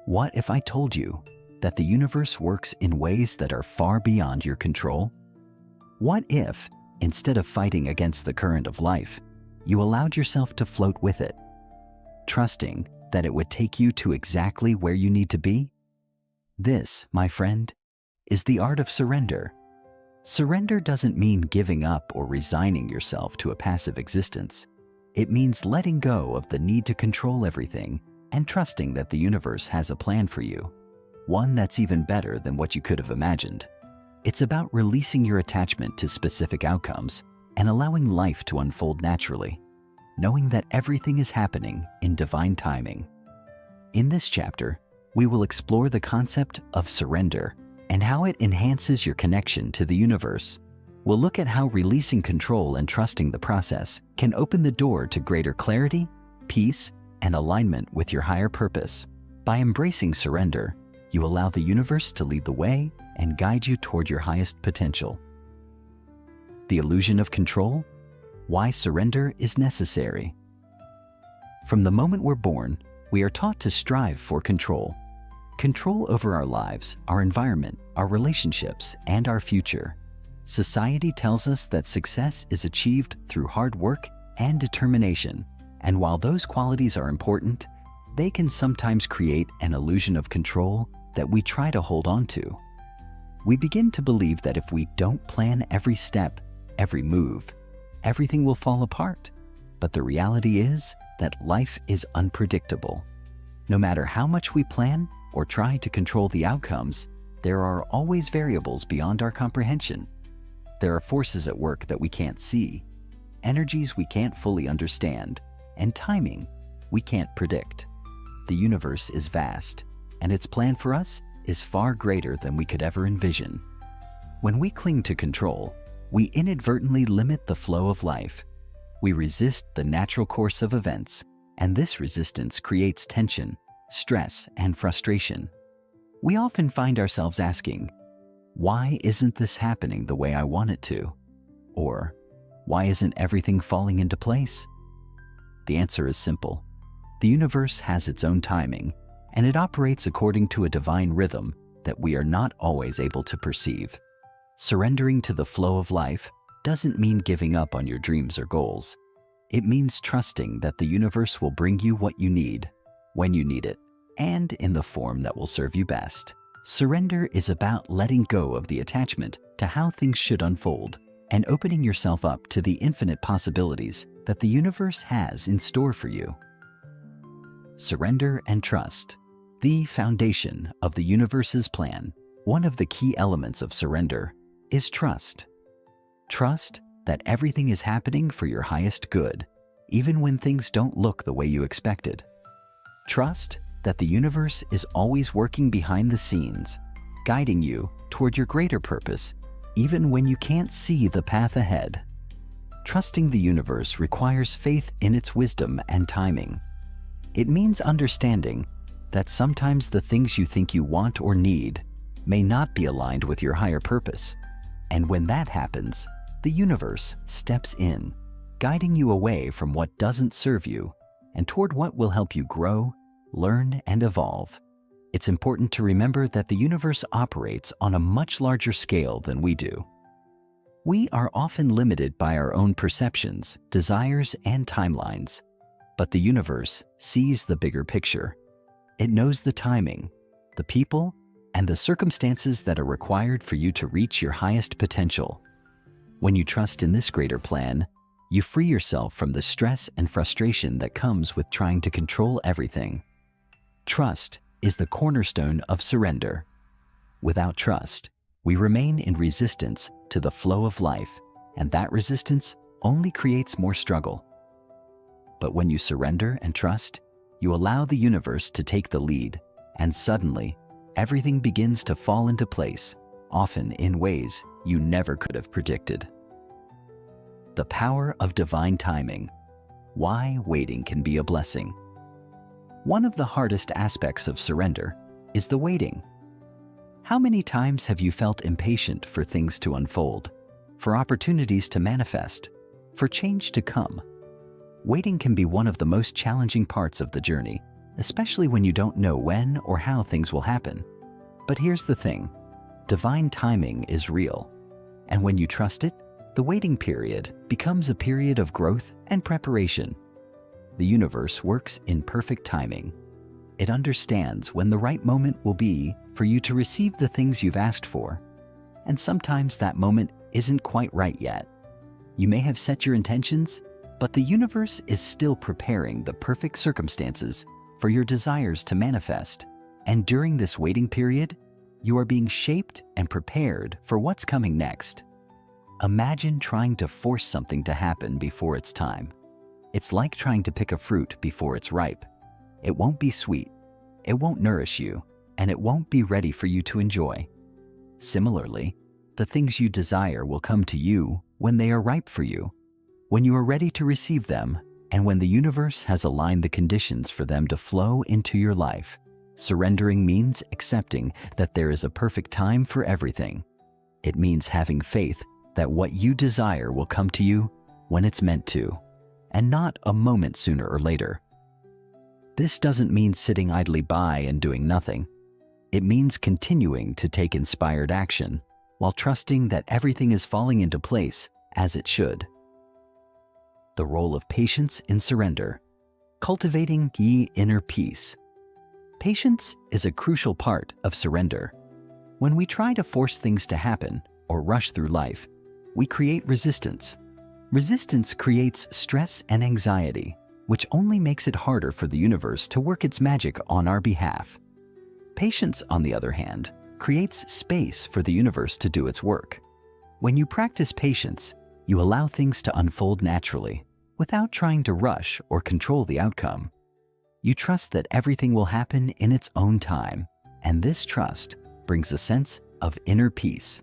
What if I told you that the universe works in ways that are far beyond your control? What if, instead of fighting against the current of life, you allowed yourself to float with it, trusting that it would take you to exactly where you need to be? This, my friend, is the art of surrender. Surrender doesn't mean giving up or resigning yourself to a passive existence. It means letting go of the need to control everything and trusting that the universe has a plan for you, one that's even better than what you could have imagined. It's about releasing your attachment to specific outcomes and allowing life to unfold naturally, knowing that everything is happening in divine timing. In this chapter, we will explore the concept of surrender and how it enhances your connection to the universe. We'll look at how releasing control and trusting the process can open the door to greater clarity, peace, and alignment with your higher purpose. By embracing surrender, you allow the universe to lead the way and guide you toward your highest potential. The illusion of control? Why surrender is necessary. From the moment we're born, we are taught to strive for control. Control over our lives, our environment, our relationships, and our future. Society tells us that success is achieved through hard work and determination, and while those qualities are important, they can sometimes create an illusion of control that we try to hold on to. We begin to believe that if we don't plan every step, every move, everything will fall apart. But the reality is that life is unpredictable. No matter how much we plan or try to control the outcomes, there are always variables beyond our comprehension. There are forces at work that we can't see, energies we can't fully understand, and timing we can't predict. The universe is vast, and its plan for us is far greater than we could ever envision. When we cling to control, we inadvertently limit the flow of life. We resist the natural course of events, and this resistance creates tension, stress, and frustration. We often find ourselves asking, "Why isn't this happening the way I want it to?" Or, "Why isn't everything falling into place?" The answer is simple. The universe has its own timing, and it operates according to a divine rhythm that we are not always able to perceive. Surrendering to the flow of life doesn't mean giving up on your dreams or goals. It means trusting that the universe will bring you what you need, when you need it, and in the form that will serve you best. Surrender is about letting go of the attachment to how things should unfold and opening yourself up to the infinite possibilities that the universe has in store for you. Surrender and trust. The foundation of the universe's plan. One of the key elements of surrender is trust. Trust that everything is happening for your highest good, even when things don't look the way you expected. Trust that the universe is always working behind the scenes, guiding you toward your greater purpose, even when you can't see the path ahead. Trusting the universe requires faith in its wisdom and timing. It means understanding that sometimes the things you think you want or need may not be aligned with your higher purpose. And when that happens, the universe steps in, guiding you away from what doesn't serve you and toward what will help you grow, learn, and evolve. It's important to remember that the universe operates on a much larger scale than we do. We are often limited by our own perceptions, desires, and timelines, but the universe sees the bigger picture. It knows the timing, the people, and the circumstances that are required for you to reach your highest potential. When you trust in this greater plan, you free yourself from the stress and frustration that comes with trying to control everything. Trust is the cornerstone of surrender. Without trust, we remain in resistance to the flow of life, and that resistance only creates more struggle. But when you surrender and trust, you allow the universe to take the lead, and suddenly, everything begins to fall into place, often in ways you never could have predicted. The power of divine timing. Why waiting can be a blessing. One of the hardest aspects of surrender is the waiting. How many times have you felt impatient for things to unfold, for opportunities to manifest, for change to come? Waiting can be one of the most challenging parts of the journey, especially when you don't know when or how things will happen. But here's the thing, divine timing is real. And when you trust it, the waiting period becomes a period of growth and preparation. The universe works in perfect timing. It understands when the right moment will be for you to receive the things you've asked for. And sometimes that moment isn't quite right yet. You may have set your intentions, but the universe is still preparing the perfect circumstances for your desires to manifest. And during this waiting period, you are being shaped and prepared for what's coming next. Imagine trying to force something to happen before it's time. It's like trying to pick a fruit before it's ripe. It won't be sweet, it won't nourish you, and it won't be ready for you to enjoy. Similarly, the things you desire will come to you when they are ripe for you, when you are ready to receive them, and when the universe has aligned the conditions for them to flow into your life. Surrendering means accepting that there is a perfect time for everything. It means having faith that what you desire will come to you when it's meant to, and not a moment sooner or later. This doesn't mean sitting idly by and doing nothing. It means continuing to take inspired action while trusting that everything is falling into place as it should. The role of patience in surrender. Cultivating ye inner peace. Patience is a crucial part of surrender. When we try to force things to happen or rush through life, we create resistance. Resistance creates stress and anxiety, which only makes it harder for the universe to work its magic on our behalf. Patience, on the other hand, creates space for the universe to do its work. When you practice patience, you allow things to unfold naturally, without trying to rush or control the outcome. You trust that everything will happen in its own time, and this trust brings a sense of inner peace.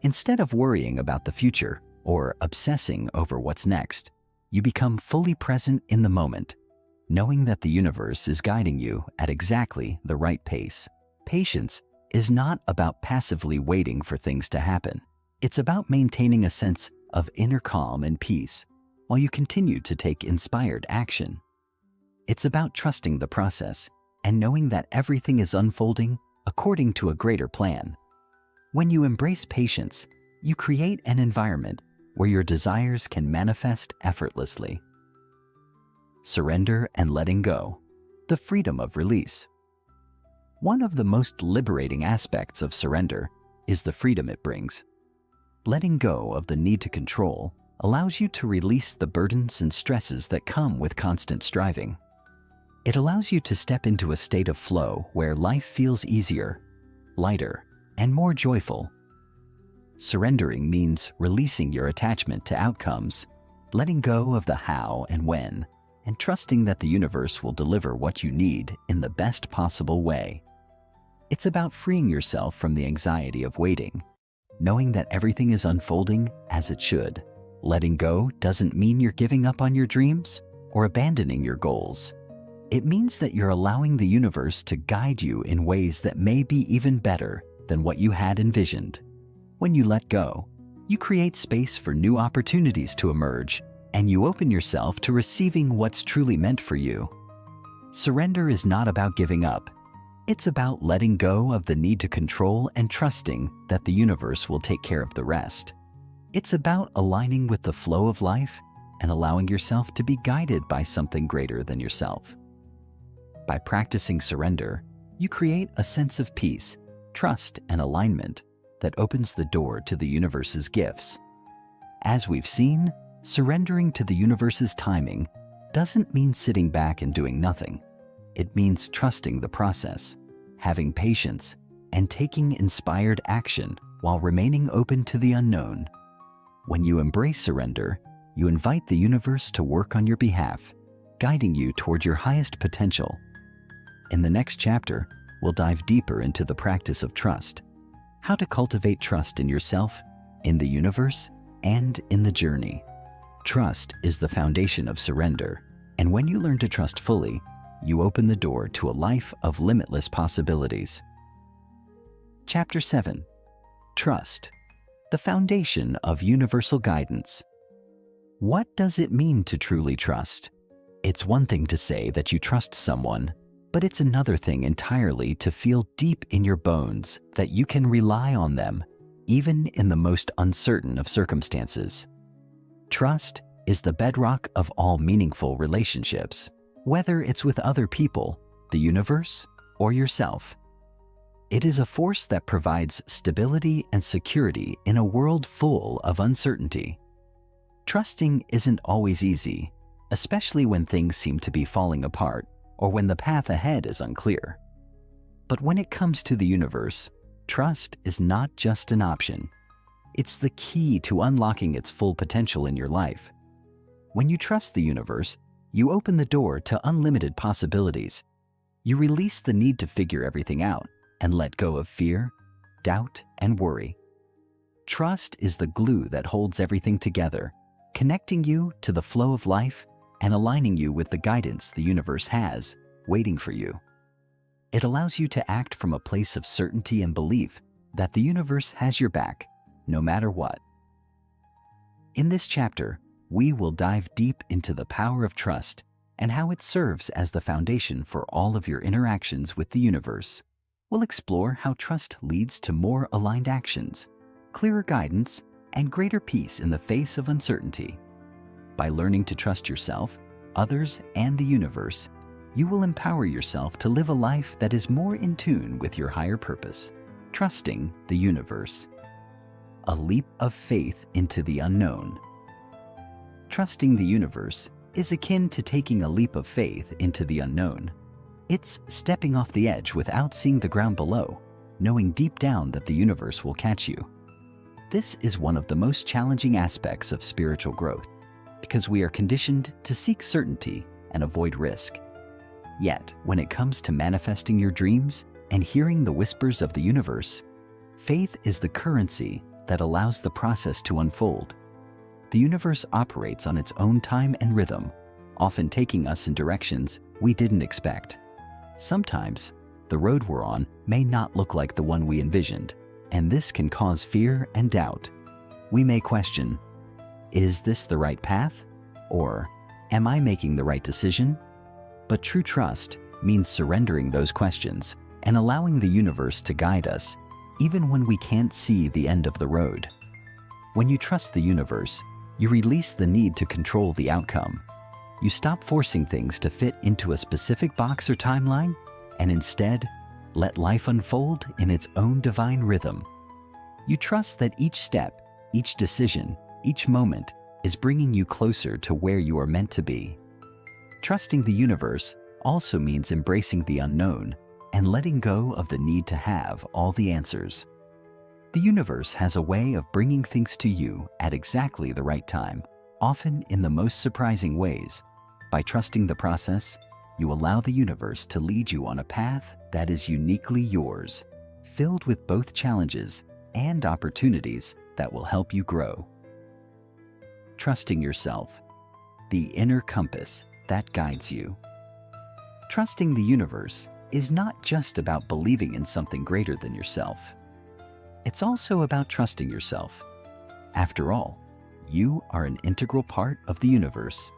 Instead of worrying about the future or obsessing over what's next, you become fully present in the moment, knowing that the universe is guiding you at exactly the right pace. Patience is not about passively waiting for things to happen. It's about maintaining a sense of inner calm and peace while you continue to take inspired action. It's about trusting the process and knowing that everything is unfolding according to a greater plan. When you embrace patience, you create an environment where your desires can manifest effortlessly. Surrender and letting go. The freedom of release. One of the most liberating aspects of surrender is the freedom it brings. Letting go of the need to control allows you to release the burdens and stresses that come with constant striving. It allows you to step into a state of flow where life feels easier, lighter, and more joyful. Surrendering means releasing your attachment to outcomes, letting go of the how and when, and trusting that the universe will deliver what you need in the best possible way. It's about freeing yourself from the anxiety of waiting, knowing that everything is unfolding as it should. Letting go doesn't mean you're giving up on your dreams or abandoning your goals. It means that you're allowing the universe to guide you in ways that may be even better than what you had envisioned. When you let go, you create space for new opportunities to emerge, and you open yourself to receiving what's truly meant for you. Surrender is not about giving up. It's about letting go of the need to control and trusting that the universe will take care of the rest. It's about aligning with the flow of life and allowing yourself to be guided by something greater than yourself. By practicing surrender, you create a sense of peace, trust, and alignment that opens the door to the universe's gifts. As we've seen, surrendering to the universe's timing doesn't mean sitting back and doing nothing. It means trusting the process, having patience, and taking inspired action while remaining open to the unknown. When you embrace surrender, you invite the universe to work on your behalf, guiding you toward your highest potential. In the next chapter, we'll dive deeper into the practice of trust, how to cultivate trust in yourself, in the universe, and in the journey. Trust is the foundation of surrender, and when you learn to trust fully, you open the door to a life of limitless possibilities. Chapter 7. Trust, the foundation of universal guidance. What does it mean to truly trust? It's one thing to say that you trust someone, but it's another thing entirely to feel deep in your bones that you can rely on them, even in the most uncertain of circumstances. Trust is the bedrock of all meaningful relationships, whether it's with other people, the universe, or yourself. It is a force that provides stability and security in a world full of uncertainty. Trusting isn't always easy, especially when things seem to be falling apart or when the path ahead is unclear. But when it comes to the universe, trust is not just an option. It's the key to unlocking its full potential in your life. When you trust the universe, you open the door to unlimited possibilities. You release the need to figure everything out and let go of fear, doubt, and worry. Trust is the glue that holds everything together, connecting you to the flow of life and aligning you with the guidance the universe has waiting for you. It allows you to act from a place of certainty and belief that the universe has your back, no matter what. In this chapter, we will dive deep into the power of trust and how it serves as the foundation for all of your interactions with the universe. We'll explore how trust leads to more aligned actions, clearer guidance, and greater peace in the face of uncertainty. By learning to trust yourself, others, and the universe, you will empower yourself to live a life that is more in tune with your higher purpose. Trusting the universe. A leap of faith into the unknown. Trusting the universe is akin to taking a leap of faith into the unknown. It's stepping off the edge without seeing the ground below, knowing deep down that the universe will catch you. This is one of the most challenging aspects of spiritual growth, because we are conditioned to seek certainty and avoid risk. Yet, when it comes to manifesting your dreams and hearing the whispers of the universe, faith is the currency that allows the process to unfold. The universe operates on its own time and rhythm, often taking us in directions we didn't expect. Sometimes, the road we're on may not look like the one we envisioned, and this can cause fear and doubt. We may question, is this the right path? Or, am I making the right decision? But true trust means surrendering those questions and allowing the universe to guide us, even when we can't see the end of the road. When you trust the universe, you release the need to control the outcome. You stop forcing things to fit into a specific box or timeline, and instead, let life unfold in its own divine rhythm. You trust that each step, each decision, each moment is bringing you closer to where you are meant to be. Trusting the universe also means embracing the unknown and letting go of the need to have all the answers. The universe has a way of bringing things to you at exactly the right time, often in the most surprising ways. By trusting the process, you allow the universe to lead you on a path that is uniquely yours, filled with both challenges and opportunities that will help you grow. Trusting yourself, the inner compass that guides you. Trusting the universe is not just about believing in something greater than yourself. It's also about trusting yourself. After all, you are an integral part of the universe.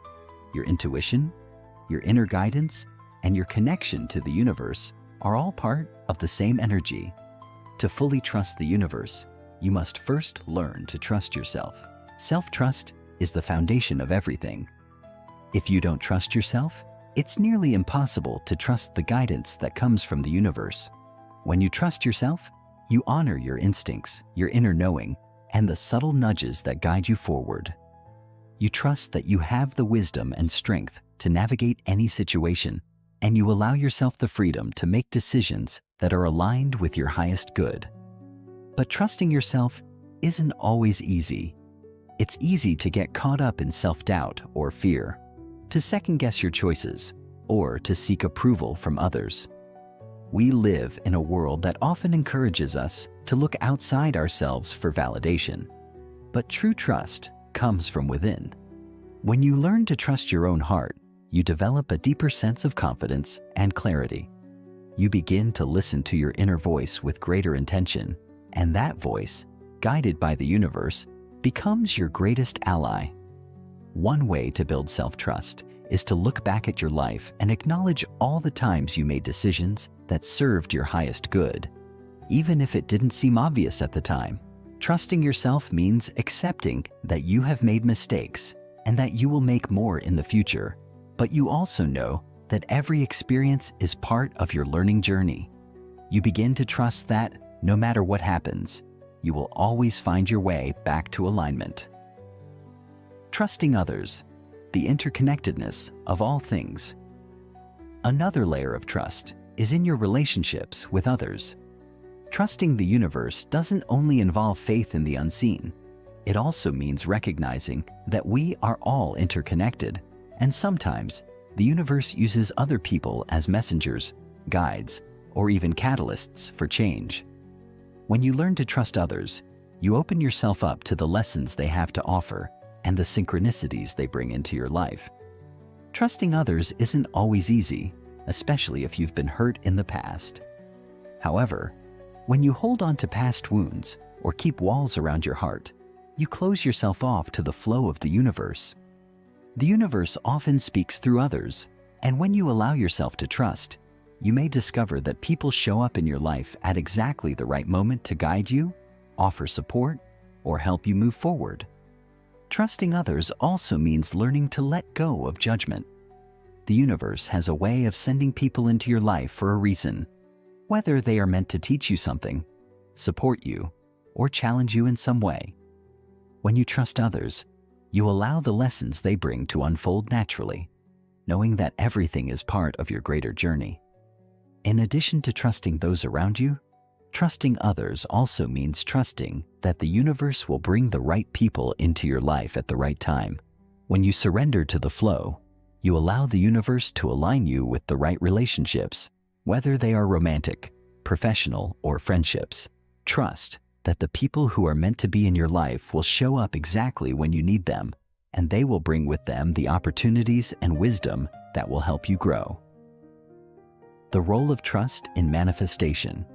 Your intuition, your inner guidance, and your connection to the universe are all part of the same energy. To fully trust the universe, you must first learn to trust yourself. Self-trust is the foundation of everything. If you don't trust yourself, it's nearly impossible to trust the guidance that comes from the universe. When you trust yourself, you honor your instincts, your inner knowing, and the subtle nudges that guide you forward. You trust that you have the wisdom and strength to navigate any situation, and you allow yourself the freedom to make decisions that are aligned with your highest good. But trusting yourself isn't always easy. It's easy to get caught up in self-doubt or fear, to second-guess your choices, or to seek approval from others. We live in a world that often encourages us to look outside ourselves for validation. But true trust comes from within. When you learn to trust your own heart, you develop a deeper sense of confidence and clarity. You begin to listen to your inner voice with greater intention, and that voice, guided by the universe, becomes your greatest ally. One way to build self-trust is to look back at your life and acknowledge all the times you made decisions that served your highest good, even if it didn't seem obvious at the time. Trusting yourself means accepting that you have made mistakes and that you will make more in the future, but you also know that every experience is part of your learning journey. You begin to trust that, no matter what happens, you will always find your way back to alignment. Trusting others, the interconnectedness of all things. Another layer of trust is in your relationships with others. Trusting the universe doesn't only involve faith in the unseen. It also means recognizing that we are all interconnected, and sometimes the universe uses other people as messengers, guides, or even catalysts for change. When you learn to trust others, you open yourself up to the lessons they have to offer and the synchronicities they bring into your life. Trusting others isn't always easy, especially if you've been hurt in the past. However, when you hold on to past wounds or keep walls around your heart, you close yourself off to the flow of the universe. The universe often speaks through others, and when you allow yourself to trust, you may discover that people show up in your life at exactly the right moment to guide you, offer support, or help you move forward. Trusting others also means learning to let go of judgment. The universe has a way of sending people into your life for a reason, whether they are meant to teach you something, support you, or challenge you in some way. When you trust others, you allow the lessons they bring to unfold naturally, knowing that everything is part of your greater journey. In addition to trusting those around you, trusting others also means trusting that the universe will bring the right people into your life at the right time. When you surrender to the flow, you allow the universe to align you with the right relationships, whether they are romantic, professional, or friendships. Trust that the people who are meant to be in your life will show up exactly when you need them, and they will bring with them the opportunities and wisdom that will help you grow. The role of trust in manifestation.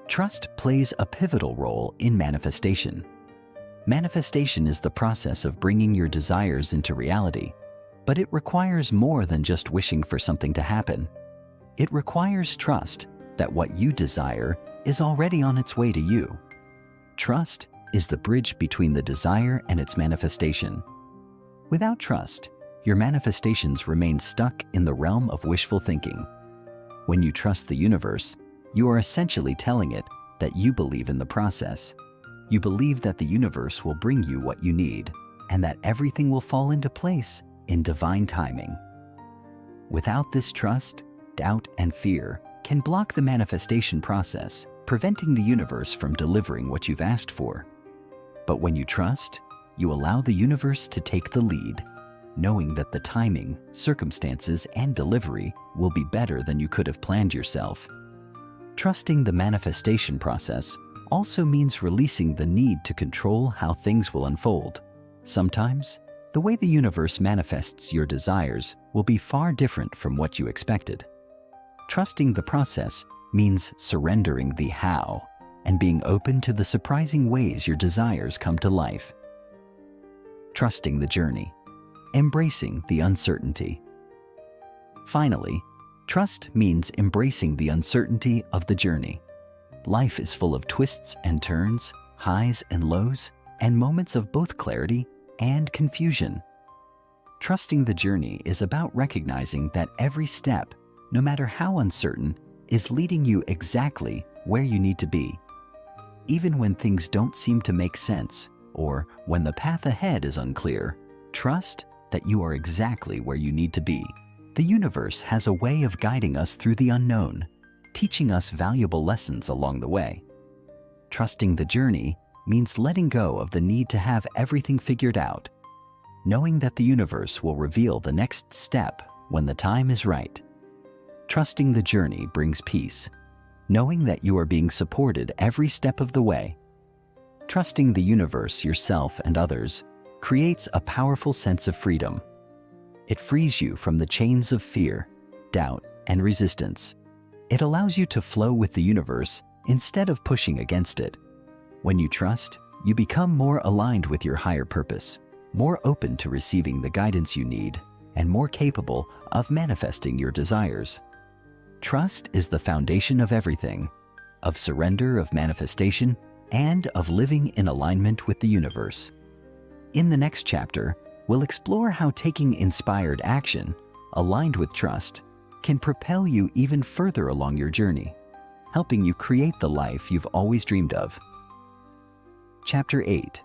Trust plays a pivotal role in manifestation. Manifestation is the process of bringing your desires into reality, but it requires more than just wishing for something to happen. It requires trust that what you desire is already on its way to you. Trust is the bridge between the desire and its manifestation. Without trust, your manifestations remain stuck in the realm of wishful thinking. When you trust the universe, you are essentially telling it that you believe in the process. You believe that the universe will bring you what you need, and that everything will fall into place in divine timing. Without this trust, doubt and fear can block the manifestation process, preventing the universe from delivering what you've asked for. But when you trust, you allow the universe to take the lead, knowing that the timing, circumstances, and delivery will be better than you could have planned yourself. Trusting the manifestation process also means releasing the need to control how things will unfold. Sometimes, the way the universe manifests your desires will be far different from what you expected. Trusting the process means surrendering the how and being open to the surprising ways your desires come to life. Trusting the journey, embracing the uncertainty. Finally, trust means embracing the uncertainty of the journey. Life is full of twists and turns, highs and lows, and moments of both clarity and confusion. Trusting the journey is about recognizing that every step, no matter how uncertain, is leading you exactly where you need to be. Even when things don't seem to make sense, or when the path ahead is unclear, trust that you are exactly where you need to be. The universe has a way of guiding us through the unknown, teaching us valuable lessons along the way. Trusting the journey means letting go of the need to have everything figured out, knowing that the universe will reveal the next step when the time is right. Trusting the journey brings peace, knowing that you are being supported every step of the way. Trusting the universe, yourself, and others creates a powerful sense of freedom. It frees you from the chains of fear, doubt, and resistance. It allows you to flow with the universe instead of pushing against it. When you trust, you become more aligned with your higher purpose, more open to receiving the guidance you need, and more capable of manifesting your desires. Trust is the foundation of everything, of surrender, of manifestation, and of living in alignment with the universe. In the next chapter, we'll explore how taking inspired action, aligned with trust, can propel you even further along your journey, helping you create the life you've always dreamed of. Chapter 8.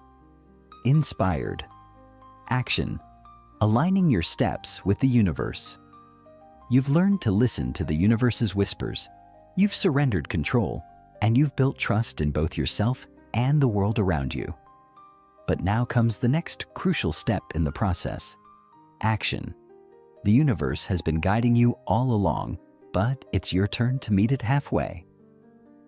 Inspired Action. Aligning your steps with the universe. You've learned to listen to the universe's whispers. You've surrendered control, and you've built trust in both yourself and the world around you. But now comes the next crucial step in the process: action. The universe has been guiding you all along, but it's your turn to meet it halfway.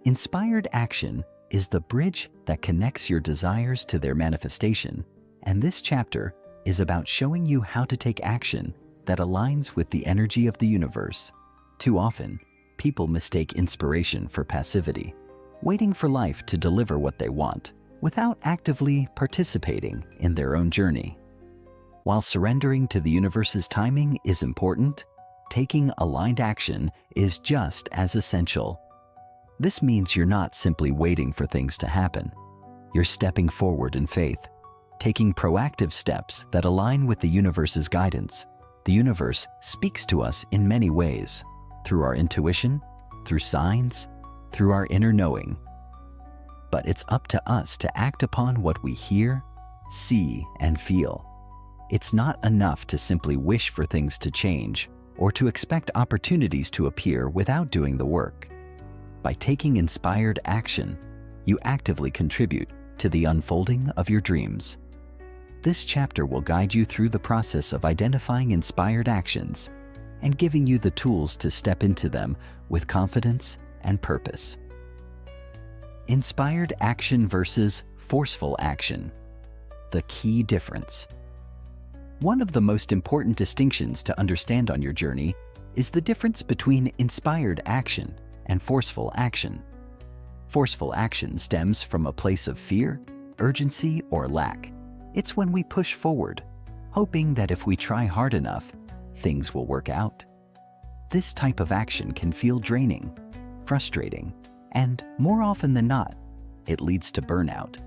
Inspired action is the bridge that connects your desires to their manifestation, and this chapter is about showing you how to take action that aligns with the energy of the universe. Too often, people mistake inspiration for passivity, waiting for life to deliver what they want, without actively participating in their own journey. While surrendering to the universe's timing is important, taking aligned action is just as essential. This means you're not simply waiting for things to happen. You're stepping forward in faith, taking proactive steps that align with the universe's guidance. The universe speaks to us in many ways, through our intuition, through signs, through our inner knowing. But it's up to us to act upon what we hear, see, and feel. It's not enough to simply wish for things to change or to expect opportunities to appear without doing the work. By taking inspired action, you actively contribute to the unfolding of your dreams. This chapter will guide you through the process of identifying inspired actions and giving you the tools to step into them with confidence and purpose. Inspired action versus forceful action. The key difference. One of the most important distinctions to understand on your journey is the difference between inspired action and forceful action. Forceful action stems from a place of fear, urgency, or lack. It's when we push forward, hoping that if we try hard enough, things will work out. This type of action can feel draining, frustrating, and more often than not, it leads to burnout.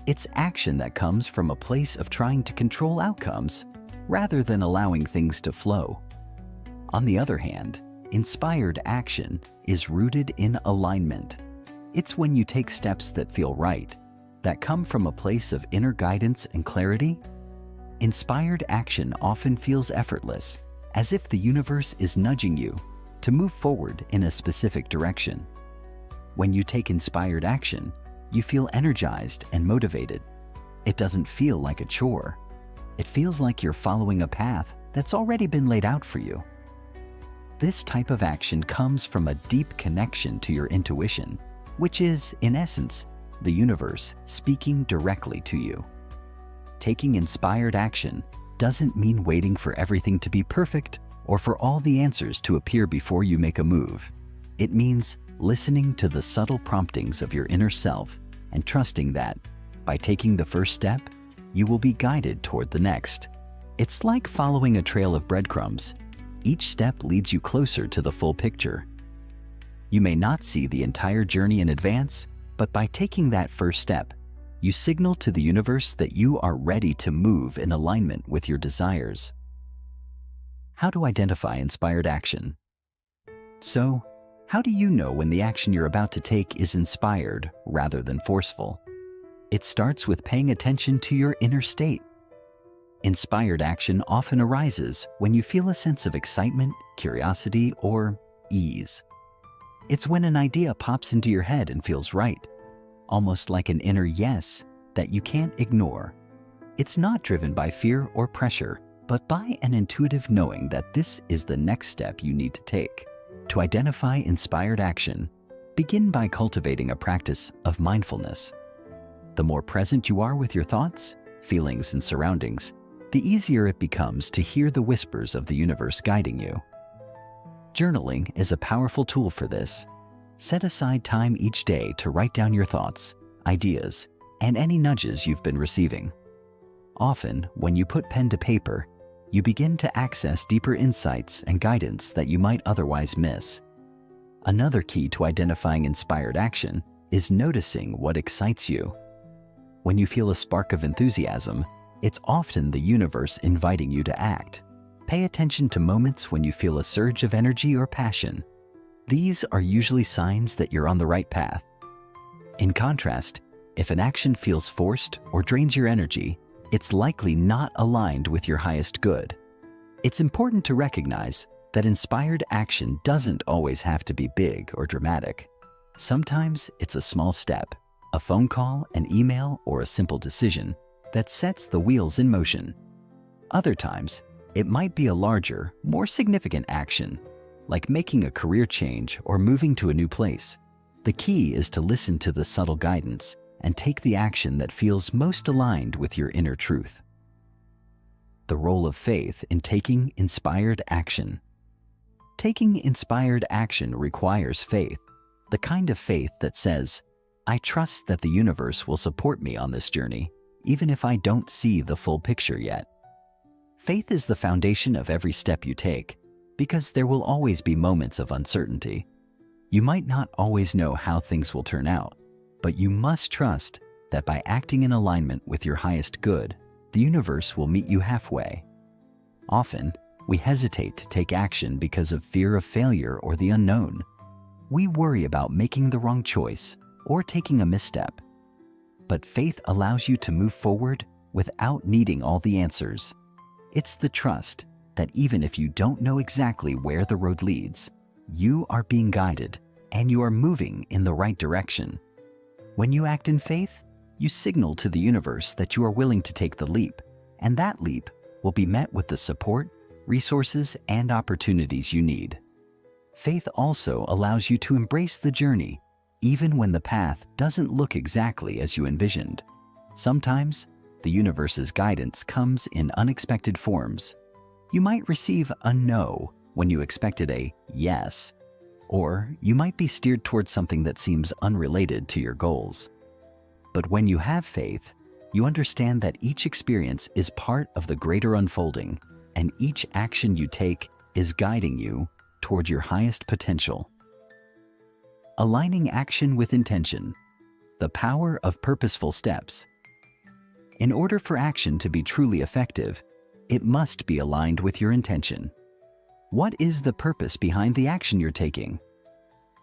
It's action that comes from a place of trying to control outcomes rather than allowing things to flow. On the other hand, inspired action is rooted in alignment. It's when you take steps that feel right, that come from a place of inner guidance and clarity. Inspired action often feels effortless, as if the universe is nudging you to move forward in a specific direction. When you take inspired action, you feel energized and motivated. It doesn't feel like a chore. It feels like you're following a path that's already been laid out for you. This type of action comes from a deep connection to your intuition, which is, in essence, the universe speaking directly to you. Taking inspired action doesn't mean waiting for everything to be perfect or for all the answers to appear before you make a move. It means listening to the subtle promptings of your inner self and trusting that, by taking the first step, you will be guided toward the next. It's like following a trail of breadcrumbs. Each step leads you closer to the full picture. You may not see the entire journey in advance, but by taking that first step, you signal to the universe that you are ready to move in alignment with your desires. How to identify inspired action? So, how do you know when the action you're about to take is inspired rather than forceful? It starts with paying attention to your inner state. Inspired action often arises when you feel a sense of excitement, curiosity, or ease. It's when an idea pops into your head and feels right, almost like an inner yes that you can't ignore. It's not driven by fear or pressure, but by an intuitive knowing that this is the next step you need to take. To identify inspired action, begin by cultivating a practice of mindfulness. The more present you are with your thoughts, feelings, and surroundings, the easier it becomes to hear the whispers of the universe guiding you. Journaling is a powerful tool for this. Set aside time each day to write down your thoughts, ideas, and any nudges you've been receiving. Often, when you put pen to paper, you begin to access deeper insights and guidance that you might otherwise miss. Another key to identifying inspired action is noticing what excites you. When you feel a spark of enthusiasm, it's often the universe inviting you to act. Pay attention to moments when you feel a surge of energy or passion. These are usually signs that you're on the right path. In contrast, if an action feels forced or drains your energy, it's likely not aligned with your highest good. It's important to recognize that inspired action doesn't always have to be big or dramatic. Sometimes it's a small step, a phone call, an email, or a simple decision that sets the wheels in motion. Other times, it might be a larger, more significant action, like making a career change or moving to a new place. The key is to listen to the subtle guidance and take the action that feels most aligned with your inner truth. The role of faith in taking inspired action. Taking inspired action requires faith, the kind of faith that says, "I trust that the universe will support me on this journey, even if I don't see the full picture yet." Faith is the foundation of every step you take, because there will always be moments of uncertainty. You might not always know how things will turn out, but you must trust that by acting in alignment with your highest good, the universe will meet you halfway. Often, we hesitate to take action because of fear of failure or the unknown. We worry about making the wrong choice or taking a misstep. But faith allows you to move forward without needing all the answers. It's the trust that even if you don't know exactly where the road leads, you are being guided and you are moving in the right direction. When you act in faith, you signal to the universe that you are willing to take the leap, and that leap will be met with the support, resources, and opportunities you need. Faith also allows you to embrace the journey, even when the path doesn't look exactly as you envisioned. Sometimes, the universe's guidance comes in unexpected forms. You might receive a no when you expected a yes, or you might be steered towards something that seems unrelated to your goals. But when you have faith, you understand that each experience is part of the greater unfolding, and each action you take is guiding you toward your highest potential. Aligning action with intention. The power of purposeful steps. In order for action to be truly effective, it must be aligned with your intention. What is the purpose behind the action you're taking?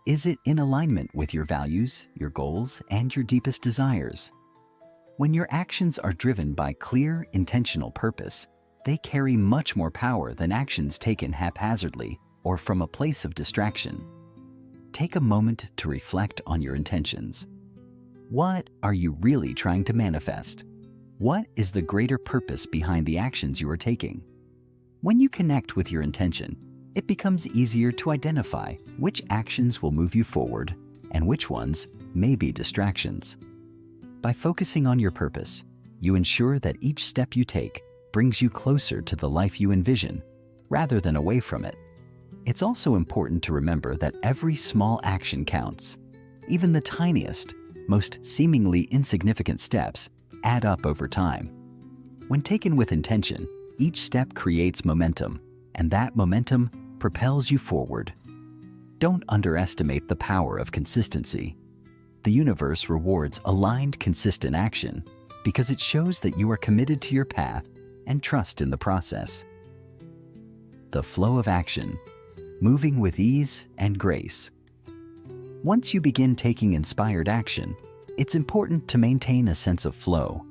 Is it in alignment with your values, your goals, and your deepest desires? When your actions are driven by clear, intentional purpose, they carry much more power than actions taken haphazardly or from a place of distraction. Take a moment to reflect on your intentions. What are you really trying to manifest? What is the greater purpose behind the actions you are taking? When you connect with your intention, it becomes easier to identify which actions will move you forward and which ones may be distractions. By focusing on your purpose, you ensure that each step you take brings you closer to the life you envision, rather than away from it. It's also important to remember that every small action counts. Even the tiniest, most seemingly insignificant steps add up over time. When taken with intention, each step creates momentum, and that momentum propels you forward. Don't underestimate the power of consistency. The universe rewards aligned, consistent action because it shows that you are committed to your path and trust in the process. The flow of action, moving with ease and grace. Once you begin taking inspired action, it's important to maintain a sense of flow.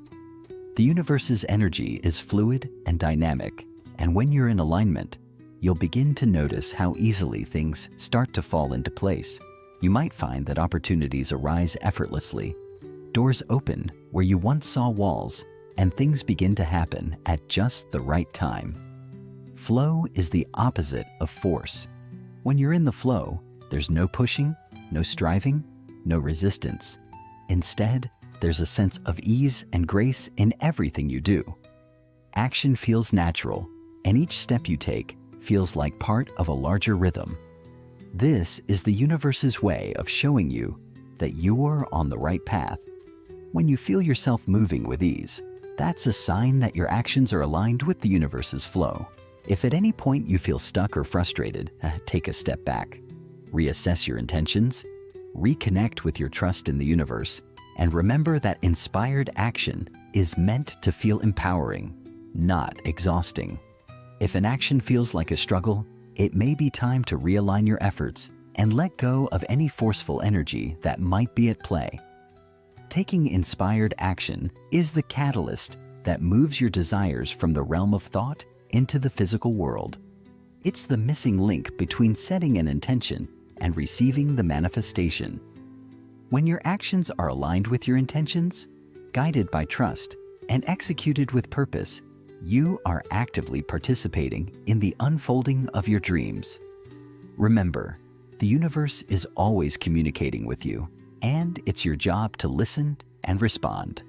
The universe's energy is fluid and dynamic, and when you're in alignment, you'll begin to notice how easily things start to fall into place. You might find that opportunities arise effortlessly, Doors open where you once saw walls, and things begin to happen at just the right time. Flow is the opposite of force. When you're in the flow, there's no pushing, no striving, no resistance. Instead, there's a sense of ease and grace in everything you do. Action feels natural, and each step you take feels like part of a larger rhythm. This is the universe's way of showing you that you're on the right path. When you feel yourself moving with ease, that's a sign that your actions are aligned with the universe's flow. If at any point you feel stuck or frustrated, take a step back. Reassess your intentions, reconnect with your trust in the universe, and remember that inspired action is meant to feel empowering, not exhausting. If an action feels like a struggle, it may be time to realign your efforts and let go of any forceful energy that might be at play. Taking inspired action is the catalyst that moves your desires from the realm of thought into the physical world. It's the missing link between setting an intention and receiving the manifestation. When your actions are aligned with your intentions, guided by trust, and executed with purpose, you are actively participating in the unfolding of your dreams. Remember, the universe is always communicating with you, and it's your job to listen and respond.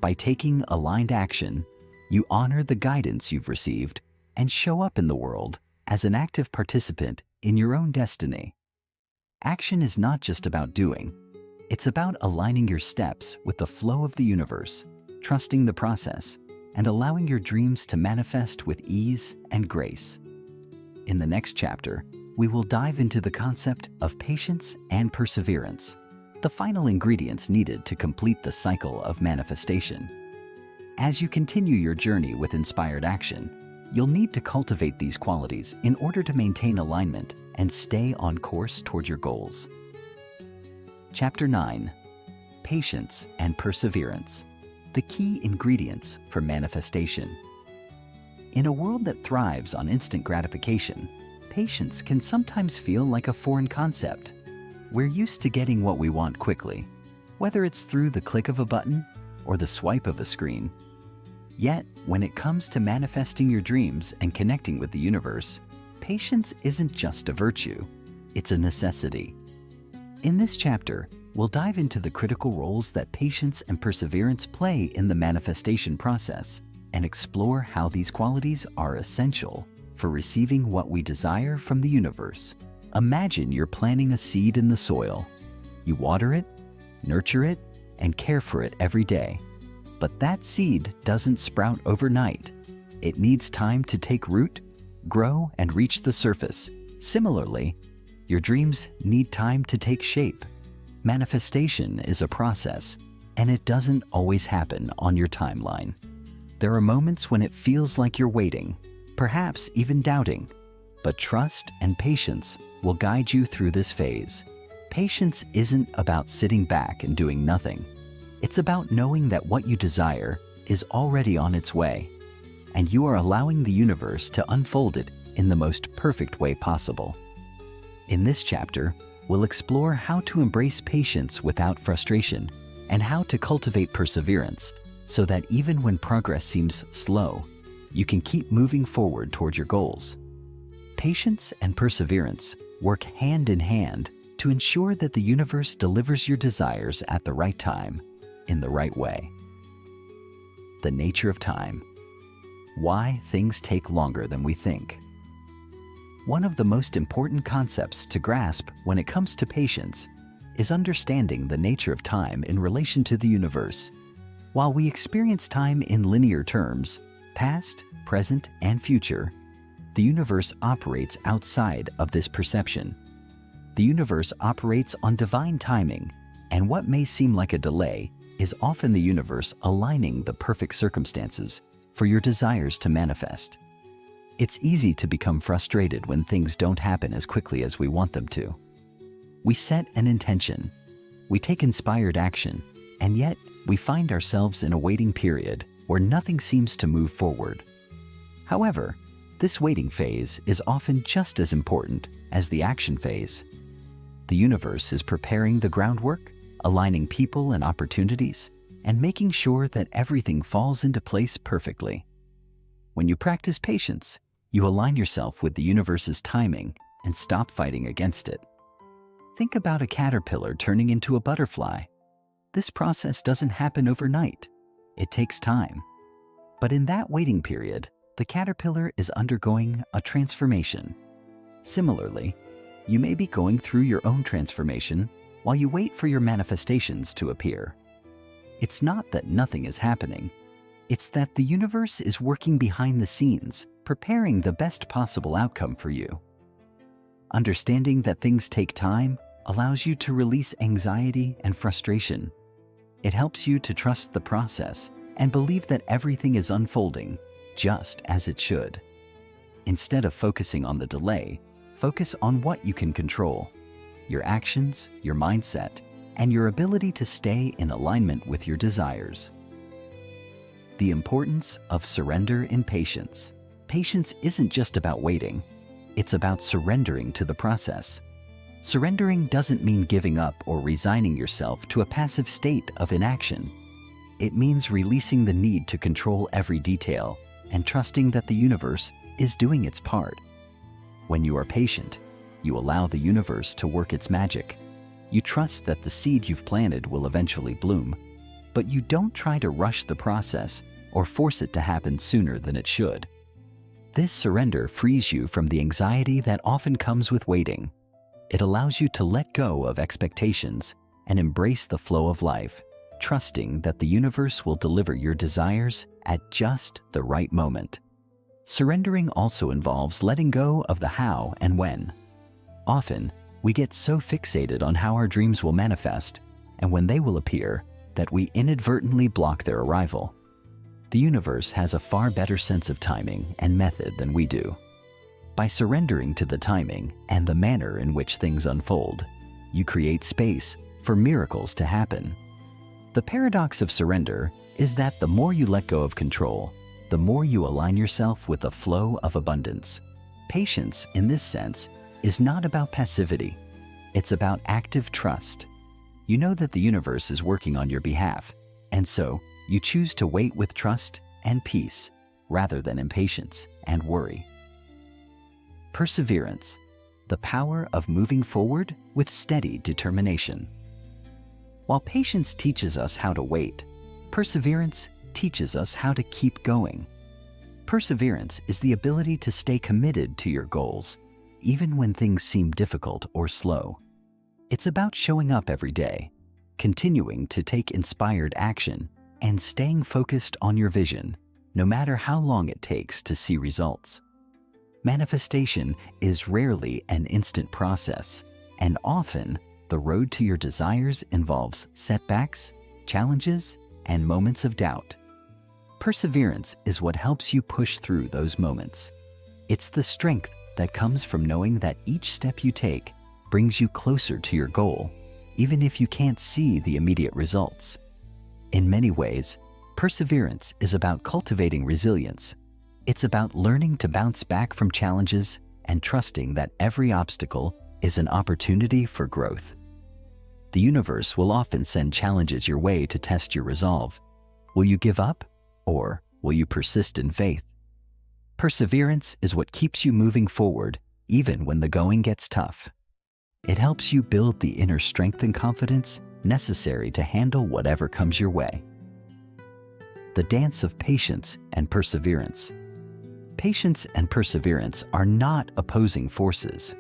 By taking aligned action, you honor the guidance you've received and show up in the world as an active participant in your own destiny. Action is not just about doing. It's about aligning your steps with the flow of the universe, trusting the process, and allowing your dreams to manifest with ease and grace. In the next chapter, we will dive into the concept of patience and perseverance, the final ingredients needed to complete the cycle of manifestation. As you continue your journey with inspired action, you'll need to cultivate these qualities in order to maintain alignment and stay on course toward your goals. Chapter 9. Patience and Perseverance, the key ingredients for manifestation. In a world that thrives on instant gratification, patience can sometimes feel like a foreign concept. We're used to getting what we want quickly, whether it's through the click of a button or the swipe of a screen. Yet, when it comes to manifesting your dreams and connecting with the universe, patience isn't just a virtue, it's a necessity. In this chapter, we'll dive into the critical roles that patience and perseverance play in the manifestation process and explore how these qualities are essential for receiving what we desire from the universe. Imagine you're planting a seed in the soil. You water it, nurture it, and care for it every day. But that seed doesn't sprout overnight. It needs time to take root, grow, and reach the surface. Similarly, your dreams need time to take shape. Manifestation is a process, and it doesn't always happen on your timeline. There are moments when it feels like you're waiting, perhaps even doubting, but trust and patience will guide you through this phase. Patience isn't about sitting back and doing nothing. It's about knowing that what you desire is already on its way, and you are allowing the universe to unfold it in the most perfect way possible. In this chapter, we'll explore how to embrace patience without frustration and how to cultivate perseverance so that even when progress seems slow, you can keep moving forward toward your goals. Patience and perseverance work hand in hand to ensure that the universe delivers your desires at the right time, in the right way. The nature of time. Why things take longer than we think. One of the most important concepts to grasp when it comes to patience is understanding the nature of time in relation to the universe. While we experience time in linear terms, past, present, and future, the universe operates outside of this perception. The universe operates on divine timing, and what may seem like a delay is often the universe aligning the perfect circumstances for your desires to manifest. It's easy to become frustrated when things don't happen as quickly as we want them to. We set an intention, we take inspired action, and yet we find ourselves in a waiting period where nothing seems to move forward. However, this waiting phase is often just as important as the action phase. The universe is preparing the groundwork, aligning people and opportunities, and making sure that everything falls into place perfectly. When you practice patience, you align yourself with the universe's timing and stop fighting against it. Think about a caterpillar turning into a butterfly. This process doesn't happen overnight. It takes time. But in that waiting period, the caterpillar is undergoing a transformation. Similarly, you may be going through your own transformation while you wait for your manifestations to appear. It's not that nothing is happening. It's that the universe is working behind the scenes, preparing the best possible outcome for you. Understanding that things take time allows you to release anxiety and frustration. It helps you to trust the process and believe that everything is unfolding just as it should. Instead of focusing on the delay, focus on what you can control: your actions, your mindset, and your ability to stay in alignment with your desires. The importance of surrender in patience. Patience isn't just about waiting. It's about surrendering to the process. Surrendering doesn't mean giving up or resigning yourself to a passive state of inaction. It means releasing the need to control every detail and trusting that the universe is doing its part. When you are patient, you allow the universe to work its magic. You trust that the seed you've planted will eventually bloom, but you don't try to rush the process or force it to happen sooner than it should. This surrender frees you from the anxiety that often comes with waiting. It allows you to let go of expectations and embrace the flow of life, trusting that the universe will deliver your desires at just the right moment. Surrendering also involves letting go of the how and when. Often, we get so fixated on how our dreams will manifest and when they will appear that we inadvertently block their arrival. The universe has a far better sense of timing and method than we do. By surrendering to the timing and the manner in which things unfold, you create space for miracles to happen. The paradox of surrender is that the more you let go of control, the more you align yourself with the flow of abundance. Patience, in this sense, is not about passivity. It's about active trust. You know that the universe is working on your behalf, and so you choose to wait with trust and peace rather than impatience and worry. Perseverance, the power of moving forward with steady determination. While patience teaches us how to wait, perseverance teaches us how to keep going. Perseverance is the ability to stay committed to your goals, even when things seem difficult or slow. It's about showing up every day, continuing to take inspired action, and staying focused on your vision, no matter how long it takes to see results. Manifestation is rarely an instant process, and often the road to your desires involves setbacks, challenges, and moments of doubt. Perseverance is what helps you push through those moments. It's the strength that comes from knowing that each step you take brings you closer to your goal, even if you can't see the immediate results. In many ways, perseverance is about cultivating resilience. It's about learning to bounce back from challenges and trusting that every obstacle is an opportunity for growth. The universe will often send challenges your way to test your resolve. Will you give up, or will you persist in faith? Perseverance is what keeps you moving forward even when the going gets tough. It helps you build the inner strength and confidence necessary to handle whatever comes your way. The dance of patience and perseverance. Patience and perseverance are not opposing forces.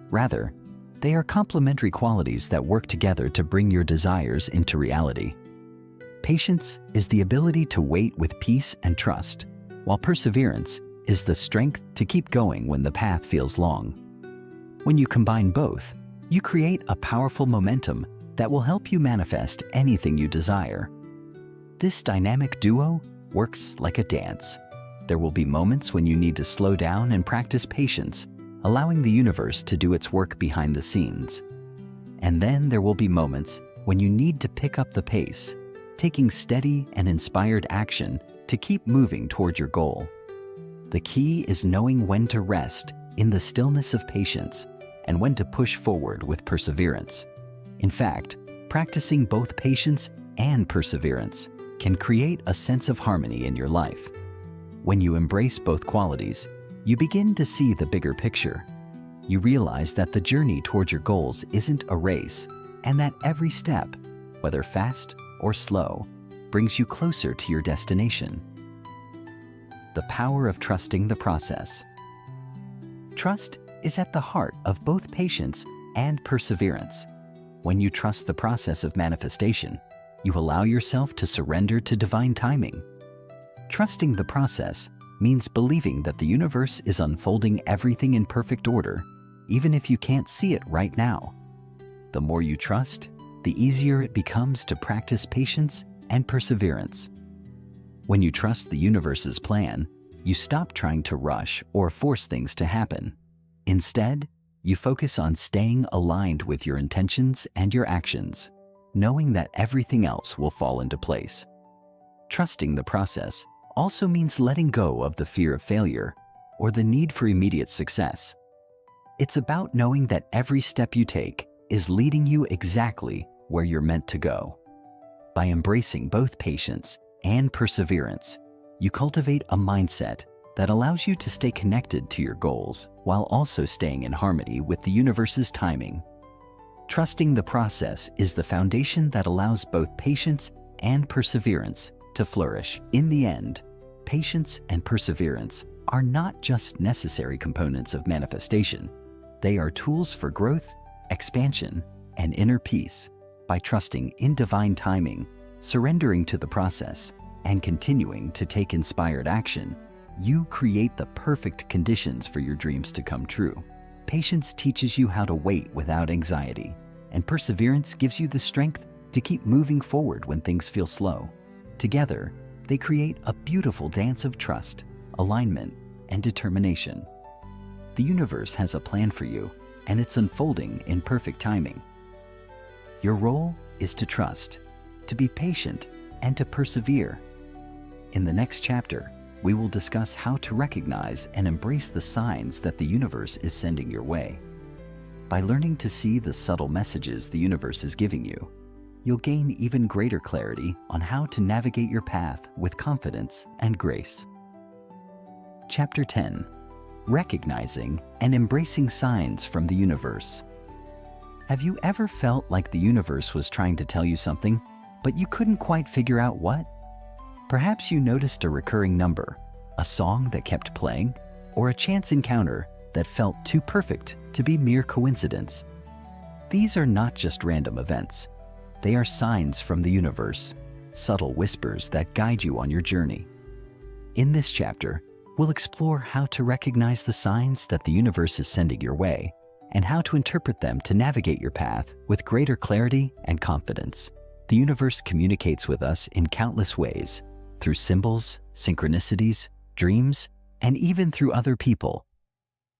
Rather, they are complementary qualities that work together to bring your desires into reality. Patience is the ability to wait with peace and trust, while perseverance is the strength to keep going when the path feels long. When you combine both, you create a powerful momentum that will help you manifest anything you desire. This dynamic duo works like a dance. There will be moments when you need to slow down and practice patience, allowing the universe to do its work behind the scenes. And then there will be moments when you need to pick up the pace, taking steady and inspired action to keep moving toward your goal. The key is knowing when to rest in the stillness of patience and when to push forward with perseverance. In fact, Practicing both patience and perseverance can create a sense of harmony in your life. When you embrace both qualities, you begin to see the bigger picture. You realize that the journey toward your goals isn't a race, and that every step, whether fast or slow, brings you closer to your destination. The power of trusting the process. Trust is at the heart of both patience and perseverance. When you trust the process of manifestation, you allow yourself to surrender to divine timing. Trusting the process means believing that the universe is unfolding everything in perfect order, even if you can't see it right now. The more you trust, the easier it becomes to practice patience and perseverance. When you trust the universe's plan, you stop trying to rush or force things to happen. Instead, you focus on staying aligned with your intentions and your actions, knowing that everything else will fall into place. Trusting the process also means letting go of the fear of failure or the need for immediate success. It's about knowing that every step you take is leading you exactly where you're meant to go. By embracing both patience and perseverance, you cultivate a mindset that allows you to stay connected to your goals while also staying in harmony with the universe's timing. Trusting the process is the foundation that allows both patience and perseverance to flourish. In the end, patience and perseverance are not just necessary components of manifestation. They are tools for growth, expansion, and inner peace. By trusting in divine timing, surrendering to the process, and continuing to take inspired action, you create the perfect conditions for your dreams to come true. Patience teaches you how to wait without anxiety, and perseverance gives you the strength to keep moving forward when things feel slow. Together, they create a beautiful dance of trust, alignment, and determination. The universe has a plan for you, and it's unfolding in perfect timing. Your role is to trust, to be patient, and to persevere. In the next chapter, we will discuss how to recognize and embrace the signs that the universe is sending your way. By learning to see the subtle messages the universe is giving you, you'll gain even greater clarity on how to navigate your path with confidence and grace. Chapter 10. Recognizing and embracing signs from the universe. Have you ever felt like the universe was trying to tell you something, but you couldn't quite figure out what? Perhaps you noticed a recurring number, a song that kept playing, or a chance encounter that felt too perfect to be mere coincidence. These are not just random events. They are signs from the universe, subtle whispers that guide you on your journey. In this chapter, we'll explore how to recognize the signs that the universe is sending your way and how to interpret them to navigate your path with greater clarity and confidence. The universe communicates with us in countless ways, through symbols, synchronicities, dreams, and even through other people.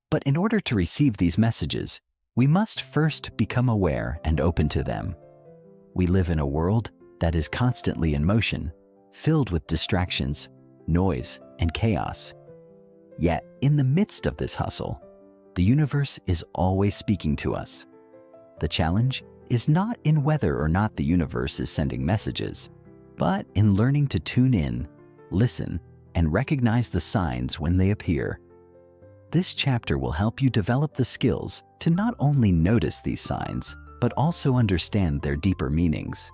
But in order to receive these messages, we must first become aware and open to them. We live in a world that is constantly in motion, filled with distractions, noise, and chaos. Yet, in the midst of this hustle, the universe is always speaking to us. The challenge is not in whether or not the universe is sending messages, but in learning to tune in, listen, and recognize the signs when they appear. This chapter will help you develop the skills to not only notice these signs, but also understand their deeper meanings.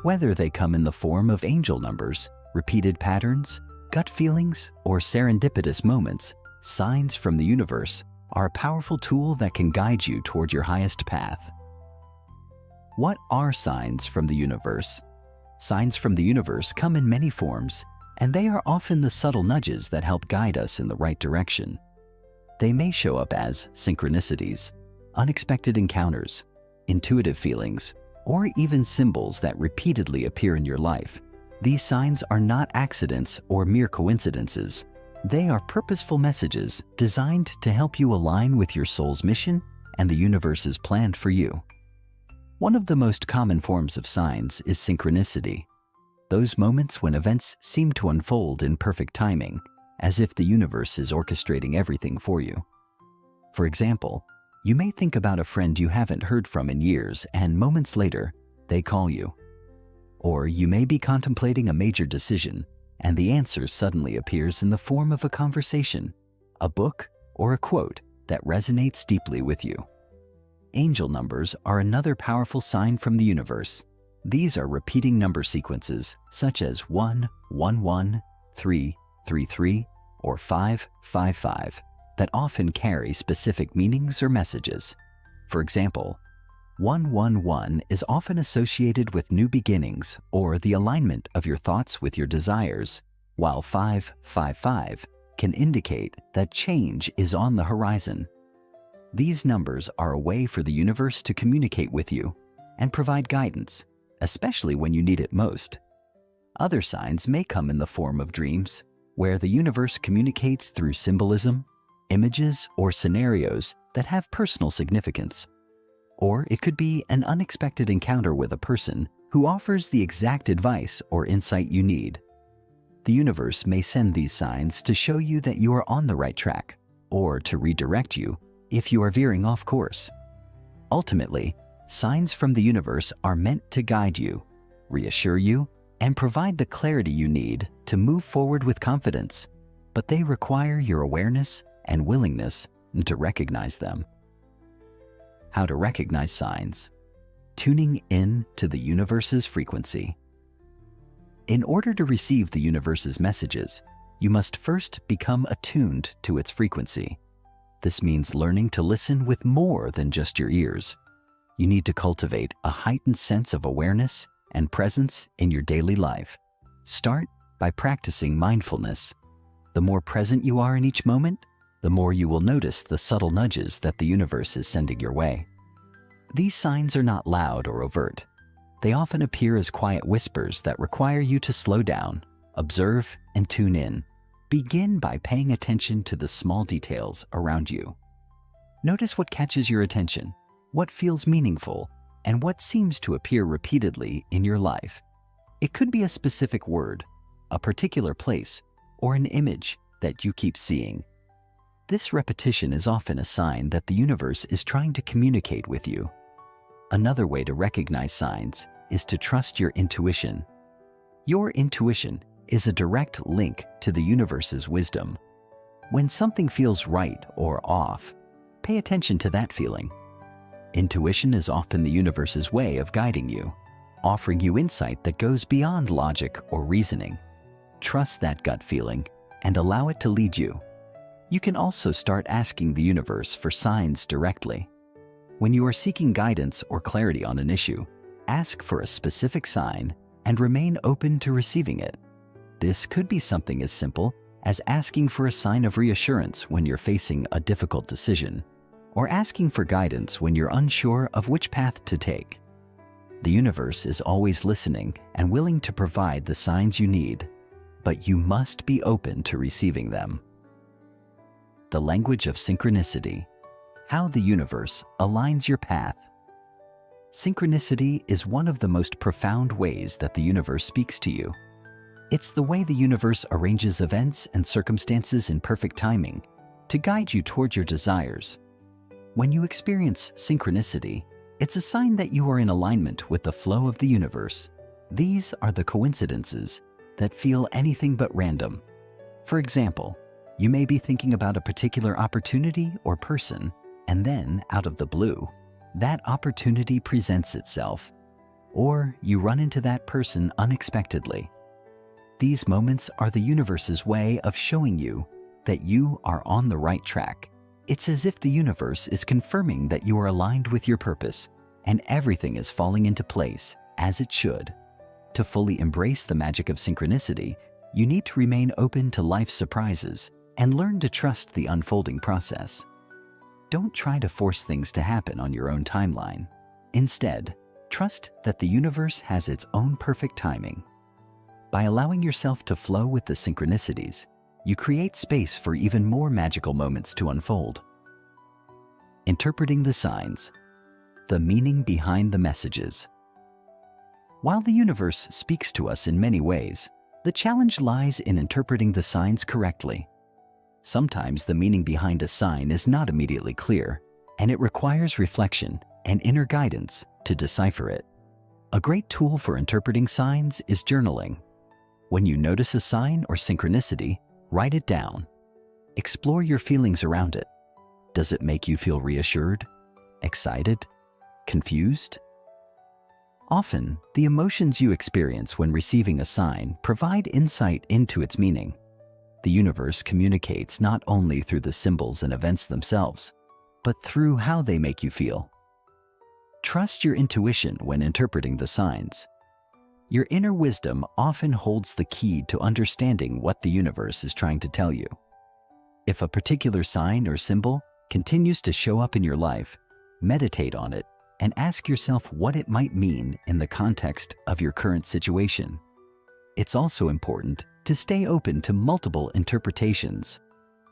Whether they come in the form of angel numbers, repeated patterns, gut feelings, or serendipitous moments, signs from the universe are a powerful tool that can guide you toward your highest path. What are signs from the universe? Signs from the universe come in many forms, and they are often the subtle nudges that help guide us in the right direction. They may show up as synchronicities, unexpected encounters, intuitive feelings, or even symbols that repeatedly appear in your life. These signs are not accidents or mere coincidences. They are purposeful messages designed to help you align with your soul's mission and the universe's plan for you. One of the most common forms of signs is synchronicity. Those moments when events seem to unfold in perfect timing, as if the universe is orchestrating everything for you. For example, you may think about a friend you haven't heard from in years, and moments later, they call you. Or you may be contemplating a major decision, and the answer suddenly appears in the form of a conversation, a book, or a quote that resonates deeply with you. Angel numbers are another powerful sign from the universe. These are repeating number sequences such as 1, 1, 1, 3, 3, 3, or 5, 5, 5 that often carry specific meanings or messages. For example, 111 is often associated with new beginnings or the alignment of your thoughts with your desires, while 555 can indicate that change is on the horizon. These numbers are a way for the universe to communicate with you and provide guidance, especially when you need it most. Other signs may come in the form of dreams, where the universe communicates through symbolism, images, or scenarios that have personal significance. Or it could be an unexpected encounter with a person who offers the exact advice or insight you need. The universe may send these signs to show you that you are on the right track, or to redirect you if you are veering off course. Ultimately, signs from the universe are meant to guide you, reassure you, and provide the clarity you need to move forward with confidence, but they require your awareness and willingness to recognize them. How to recognize signs. Tuning in to the universe's frequency. In order to receive the universe's messages, you must first become attuned to its frequency. This means learning to listen with more than just your ears. You need to cultivate a heightened sense of awareness and presence in your daily life. Start by practicing mindfulness. The more present you are in each moment, the more you will notice the subtle nudges that the universe is sending your way. These signs are not loud or overt. They often appear as quiet whispers that require you to slow down, observe, and tune in. Begin by paying attention to the small details around you. Notice what catches your attention, what feels meaningful, and what seems to appear repeatedly in your life. It could be a specific word, a particular place, or an image that you keep seeing. This repetition is often a sign that the universe is trying to communicate with you. Another way to recognize signs is to trust your intuition. Your intuition is a direct link to the universe's wisdom. When something feels right or off, pay attention to that feeling. Intuition is often the universe's way of guiding you, offering you insight that goes beyond logic or reasoning. Trust that gut feeling and allow it to lead you. You can also start asking the universe for signs directly. When you are seeking guidance or clarity on an issue, ask for a specific sign and remain open to receiving it. This could be something as simple as asking for a sign of reassurance when you're facing a difficult decision, or asking for guidance when you're unsure of which path to take. The universe is always listening and willing to provide the signs you need, but you must be open to receiving them. The language of synchronicity. How the universe aligns your path. Synchronicity is one of the most profound ways that the universe speaks to you. It's the way the universe arranges events and circumstances in perfect timing to guide you toward your desires. When you experience synchronicity, it's a sign that you are in alignment with the flow of the universe. These are the coincidences that feel anything but random. For example, you may be thinking about a particular opportunity or person, and then, out of the blue, that opportunity presents itself, or you run into that person unexpectedly. These moments are the universe's way of showing you that you are on the right track. It's as if the universe is confirming that you are aligned with your purpose, and everything is falling into place as it should. To fully embrace the magic of synchronicity, you need to remain open to life's surprises and learn to trust the unfolding process. Don't try to force things to happen on your own timeline. Instead, trust that the universe has its own perfect timing. By allowing yourself to flow with the synchronicities, you create space for even more magical moments to unfold. Interpreting the signs. The meaning behind the messages. While the universe speaks to us in many ways, the challenge lies in interpreting the signs correctly. Sometimes the meaning behind a sign is not immediately clear, and it requires reflection and inner guidance to decipher it. A great tool for interpreting signs is journaling. When you notice a sign or synchronicity, write it down. Explore your feelings around it. Does it make you feel reassured, excited, confused? Often, the emotions you experience when receiving a sign provide insight into its meaning. The universe communicates not only through the symbols and events themselves, but through how they make you feel. Trust your intuition when interpreting the signs. Your inner wisdom often holds the key to understanding what the universe is trying to tell you. If a particular sign or symbol continues to show up in your life, meditate on it and ask yourself what it might mean in the context of your current situation. It's also important to stay open to multiple interpretations.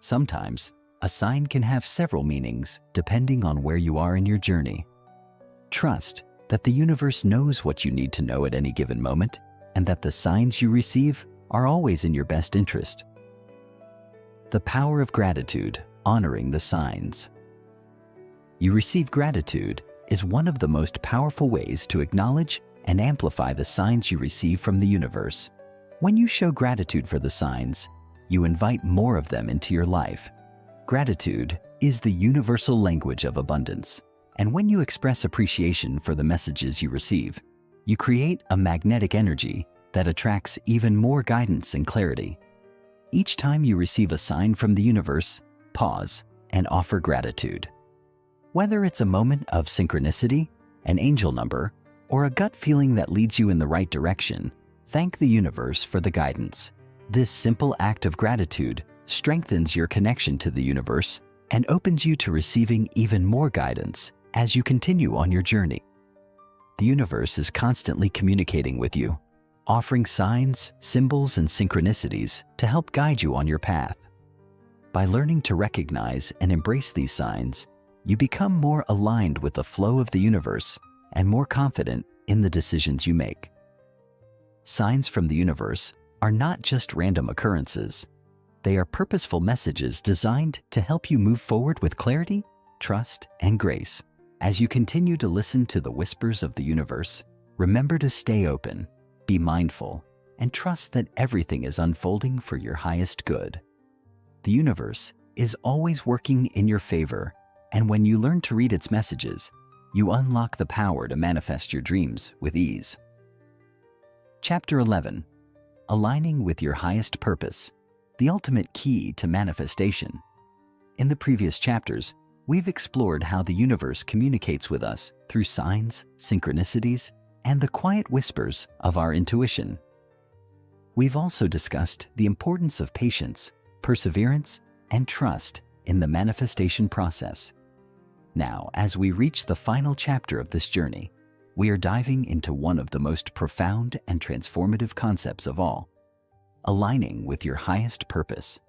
Sometimes, a sign can have several meanings depending on where you are in your journey. Trust that the universe knows what you need to know at any given moment, and that the signs you receive are always in your best interest. The power of gratitude, honoring the signs. You receive gratitude is one of the most powerful ways to acknowledge and amplify the signs you receive from the universe. When you show gratitude for the signs, you invite more of them into your life. Gratitude is the universal language of abundance, and when you express appreciation for the messages you receive, you create a magnetic energy that attracts even more guidance and clarity. Each time you receive a sign from the universe, pause and offer gratitude. Whether it's a moment of synchronicity, an angel number, or a gut feeling that leads you in the right direction, thank the universe for the guidance. This simple act of gratitude strengthens your connection to the universe and opens you to receiving even more guidance as you continue on your journey. The universe is constantly communicating with you, offering signs, symbols, and synchronicities to help guide you on your path. By learning to recognize and embrace these signs, you become more aligned with the flow of the universe and more confident in the decisions you make. Signs from the universe are not just random occurrences. They are purposeful messages designed to help you move forward with clarity, trust, and grace. As you continue to listen to the whispers of the universe, remember to stay open, be mindful, and trust that everything is unfolding for your highest good. The universe is always working in your favor, and when you learn to read its messages, you unlock the power to manifest your dreams with ease. Chapter 11. Aligning with your highest purpose, the ultimate key to manifestation. In the previous chapters, we've explored how the universe communicates with us through signs, synchronicities, and the quiet whispers of our intuition. We've also discussed the importance of patience, perseverance, and trust in the manifestation process. Now, as we reach the final chapter of this journey, we are diving into one of the most profound and transformative concepts of all: aligning with your highest purpose.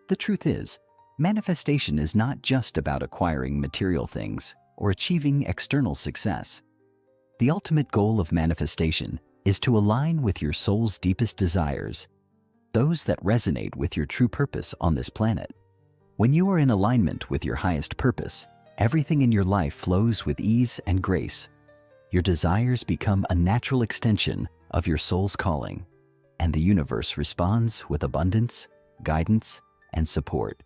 The truth is, manifestation is not just about acquiring material things or achieving external success. The ultimate goal of manifestation is to align with your soul's deepest desires, those that resonate with your true purpose on this planet. When you are in alignment with your highest purpose, everything in your life flows with ease and grace. Your desires become a natural extension of your soul's calling, and the universe responds with abundance, guidance, and support.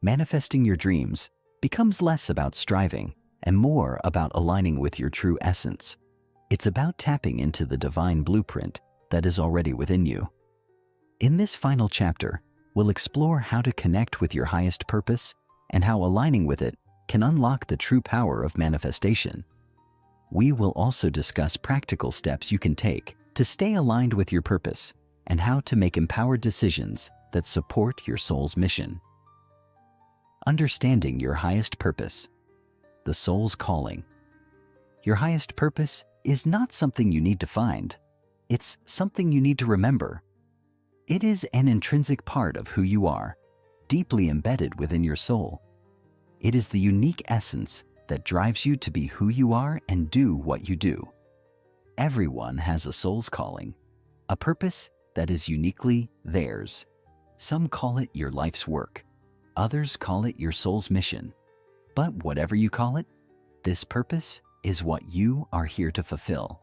Manifesting your dreams becomes less about striving and more about aligning with your true essence. It's about tapping into the divine blueprint that is already within you. In this final chapter, we'll explore how to connect with your highest purpose and how aligning with it can unlock the true power of manifestation. We will also discuss practical steps you can take to stay aligned with your purpose and how to make empowered decisions that support your soul's mission. Understanding your highest purpose, the soul's calling. Your highest purpose is not something you need to find. It's something you need to remember. It is an intrinsic part of who you are, deeply embedded within your soul. It is the unique essence that drives you to be who you are and do what you do. Everyone has a soul's calling, a purpose that is uniquely theirs. Some call it your life's work. Others call it your soul's mission. But whatever you call it, this purpose is what you are here to fulfill.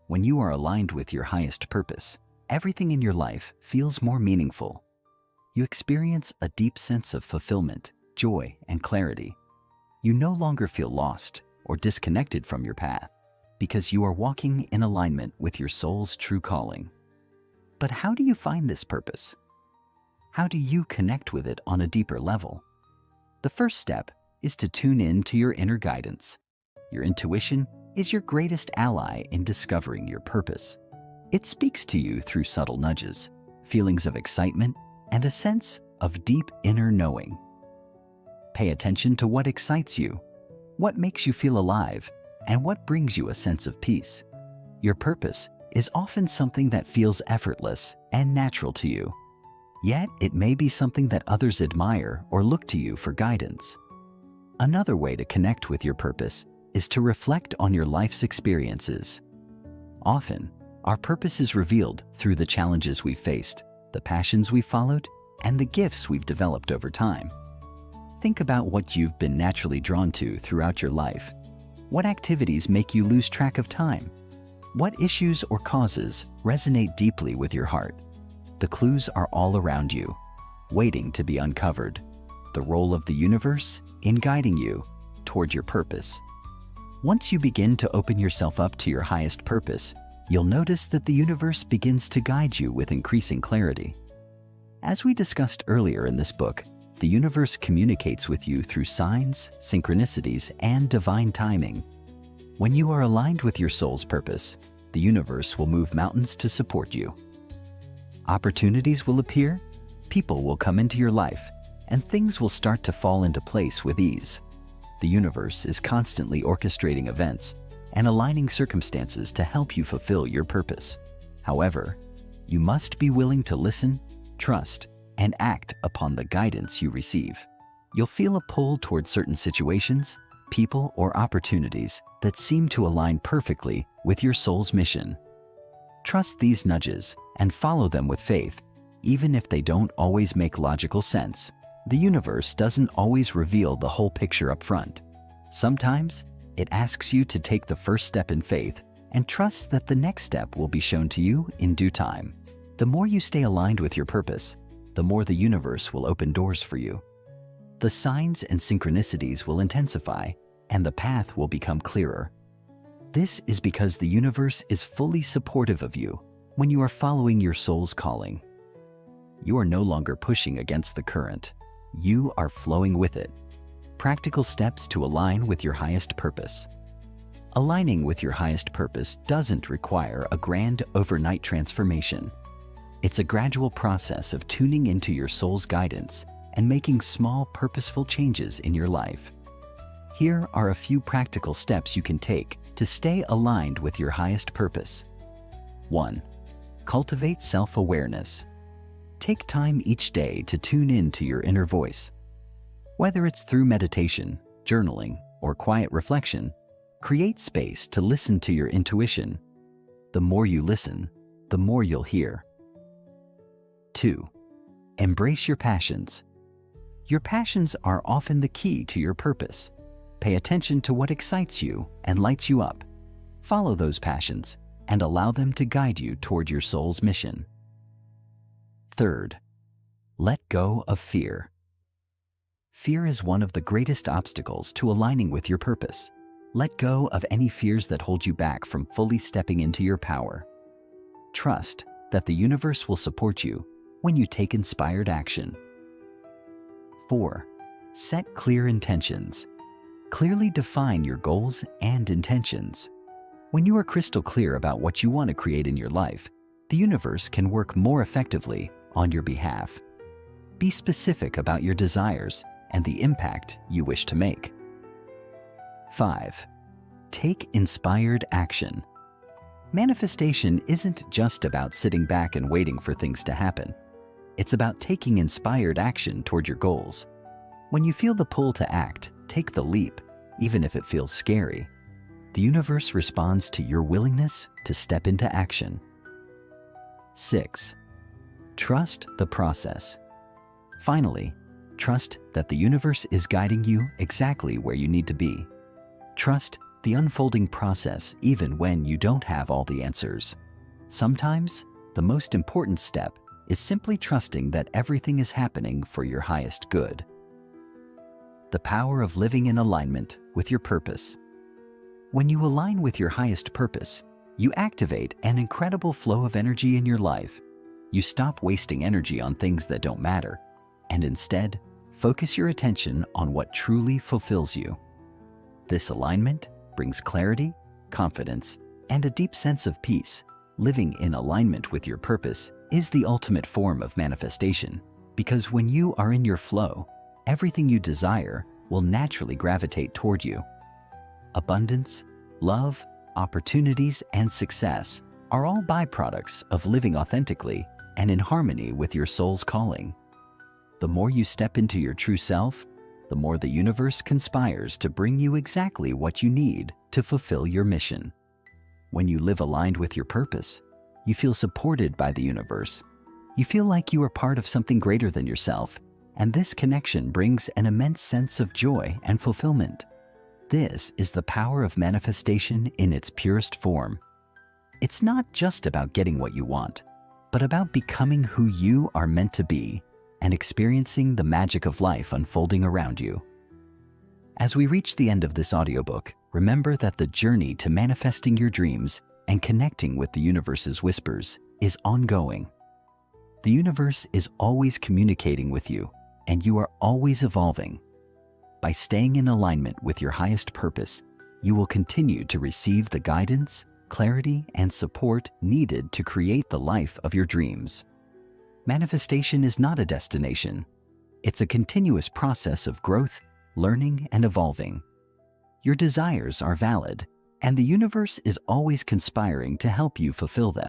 When you are aligned with your highest purpose, everything in your life feels more meaningful. You experience a deep sense of fulfillment, joy, and clarity. You no longer feel lost or disconnected from your path because you are walking in alignment with your soul's true calling. But how do you find this purpose? How do you connect with it on a deeper level? The first step is to tune in to your inner guidance. Your intuition is your greatest ally in discovering your purpose. It speaks to you through subtle nudges, feelings of excitement, and a sense of deep inner knowing. Pay attention to what excites you, what makes you feel alive, and what brings you a sense of peace. Your purpose is often something that feels effortless and natural to you. Yet it may be something that others admire or look to you for guidance. Another way to connect with your purpose is to reflect on your life's experiences. Often, our purpose is revealed through the challenges we've faced, the passions we've followed, and the gifts we've developed over time. Think about what you've been naturally drawn to throughout your life. What activities make you lose track of time? What issues or causes resonate deeply with your heart? The clues are all around you, waiting to be uncovered. The role of the universe in guiding you toward your purpose. Once you begin to open yourself up to your highest purpose, you'll notice that the universe begins to guide you with increasing clarity. As we discussed earlier in this book, the universe communicates with you through signs, synchronicities, and divine timing. When you are aligned with your soul's purpose, the universe will move mountains to support you. Opportunities will appear, people will come into your life, and things will start to fall into place with ease. The universe is constantly orchestrating events and aligning circumstances to help you fulfill your purpose. However, you must be willing to listen, trust, and act upon the guidance you receive. You'll feel a pull toward certain situations, people, or opportunities that seem to align perfectly with your soul's mission. Trust these nudges and follow them with faith, even if they don't always make logical sense. The universe doesn't always reveal the whole picture up front. Sometimes, it asks you to take the first step in faith and trust that the next step will be shown to you in due time. The more you stay aligned with your purpose, the more the universe will open doors for you. The signs and synchronicities will intensify, and the path will become clearer. This is because the universe is fully supportive of you when you are following your soul's calling. You are no longer pushing against the current. You are flowing with it. Practical steps to align with your highest purpose. Aligning with your highest purpose doesn't require a grand overnight transformation. It's a gradual process of tuning into your soul's guidance and making small, purposeful changes in your life. Here are a few practical steps you can take to stay aligned with your highest purpose. 1. Cultivate self-awareness. Take time each day to tune in to your inner voice. Whether it's through meditation, journaling, or quiet reflection, create space to listen to your intuition. The more you listen, the more you'll hear. 2. Embrace your passions. Your passions are often the key to your purpose. Pay attention to what excites you and lights you up. Follow those passions and allow them to guide you toward your soul's mission. 3. Let go of fear. Fear is one of the greatest obstacles to aligning with your purpose. Let go of any fears that hold you back from fully stepping into your power. Trust that the universe will support you when you take inspired action. 4. Set clear intentions. Clearly define your goals and intentions. When you are crystal clear about what you want to create in your life, the universe can work more effectively on your behalf. Be specific about your desires and the impact you wish to make. 5. Take inspired action. Manifestation isn't just about sitting back and waiting for things to happen. It's about taking inspired action toward your goals. When you feel the pull to act, take the leap, even if it feels scary. The universe responds to your willingness to step into action. 6. Trust the process. Finally, trust that the universe is guiding you exactly where you need to be. Trust the unfolding process even when you don't have all the answers. Sometimes, the most important step is simply trusting that everything is happening for your highest good. The power of living in alignment with your purpose. When you align with your highest purpose, you activate an incredible flow of energy in your life. You stop wasting energy on things that don't matter, and instead, focus your attention on what truly fulfills you. This alignment brings clarity, confidence, and a deep sense of peace. Living in alignment with your purpose is the ultimate form of manifestation, because when you are in your flow, everything you desire will naturally gravitate toward you. Abundance, love, opportunities, and success are all byproducts of living authentically and in harmony with your soul's calling. The more you step into your true self, the more the universe conspires to bring you exactly what you need to fulfill your mission. When you live aligned with your purpose, you feel supported by the universe. You feel like you are part of something greater than yourself, and this connection brings an immense sense of joy and fulfillment. This is the power of manifestation in its purest form. It's not just about getting what you want, but about becoming who you are meant to be and experiencing the magic of life unfolding around you. As we reach the end of this audiobook, remember that the journey to manifesting your dreams and connecting with the universe's whispers is ongoing. The universe is always communicating with you, and you are always evolving. By staying in alignment with your highest purpose, you will continue to receive the guidance, clarity, and support needed to create the life of your dreams. Manifestation is not a destination. It's a continuous process of growth, learning, and evolving. Your desires are valid, and the universe is always conspiring to help you fulfill them.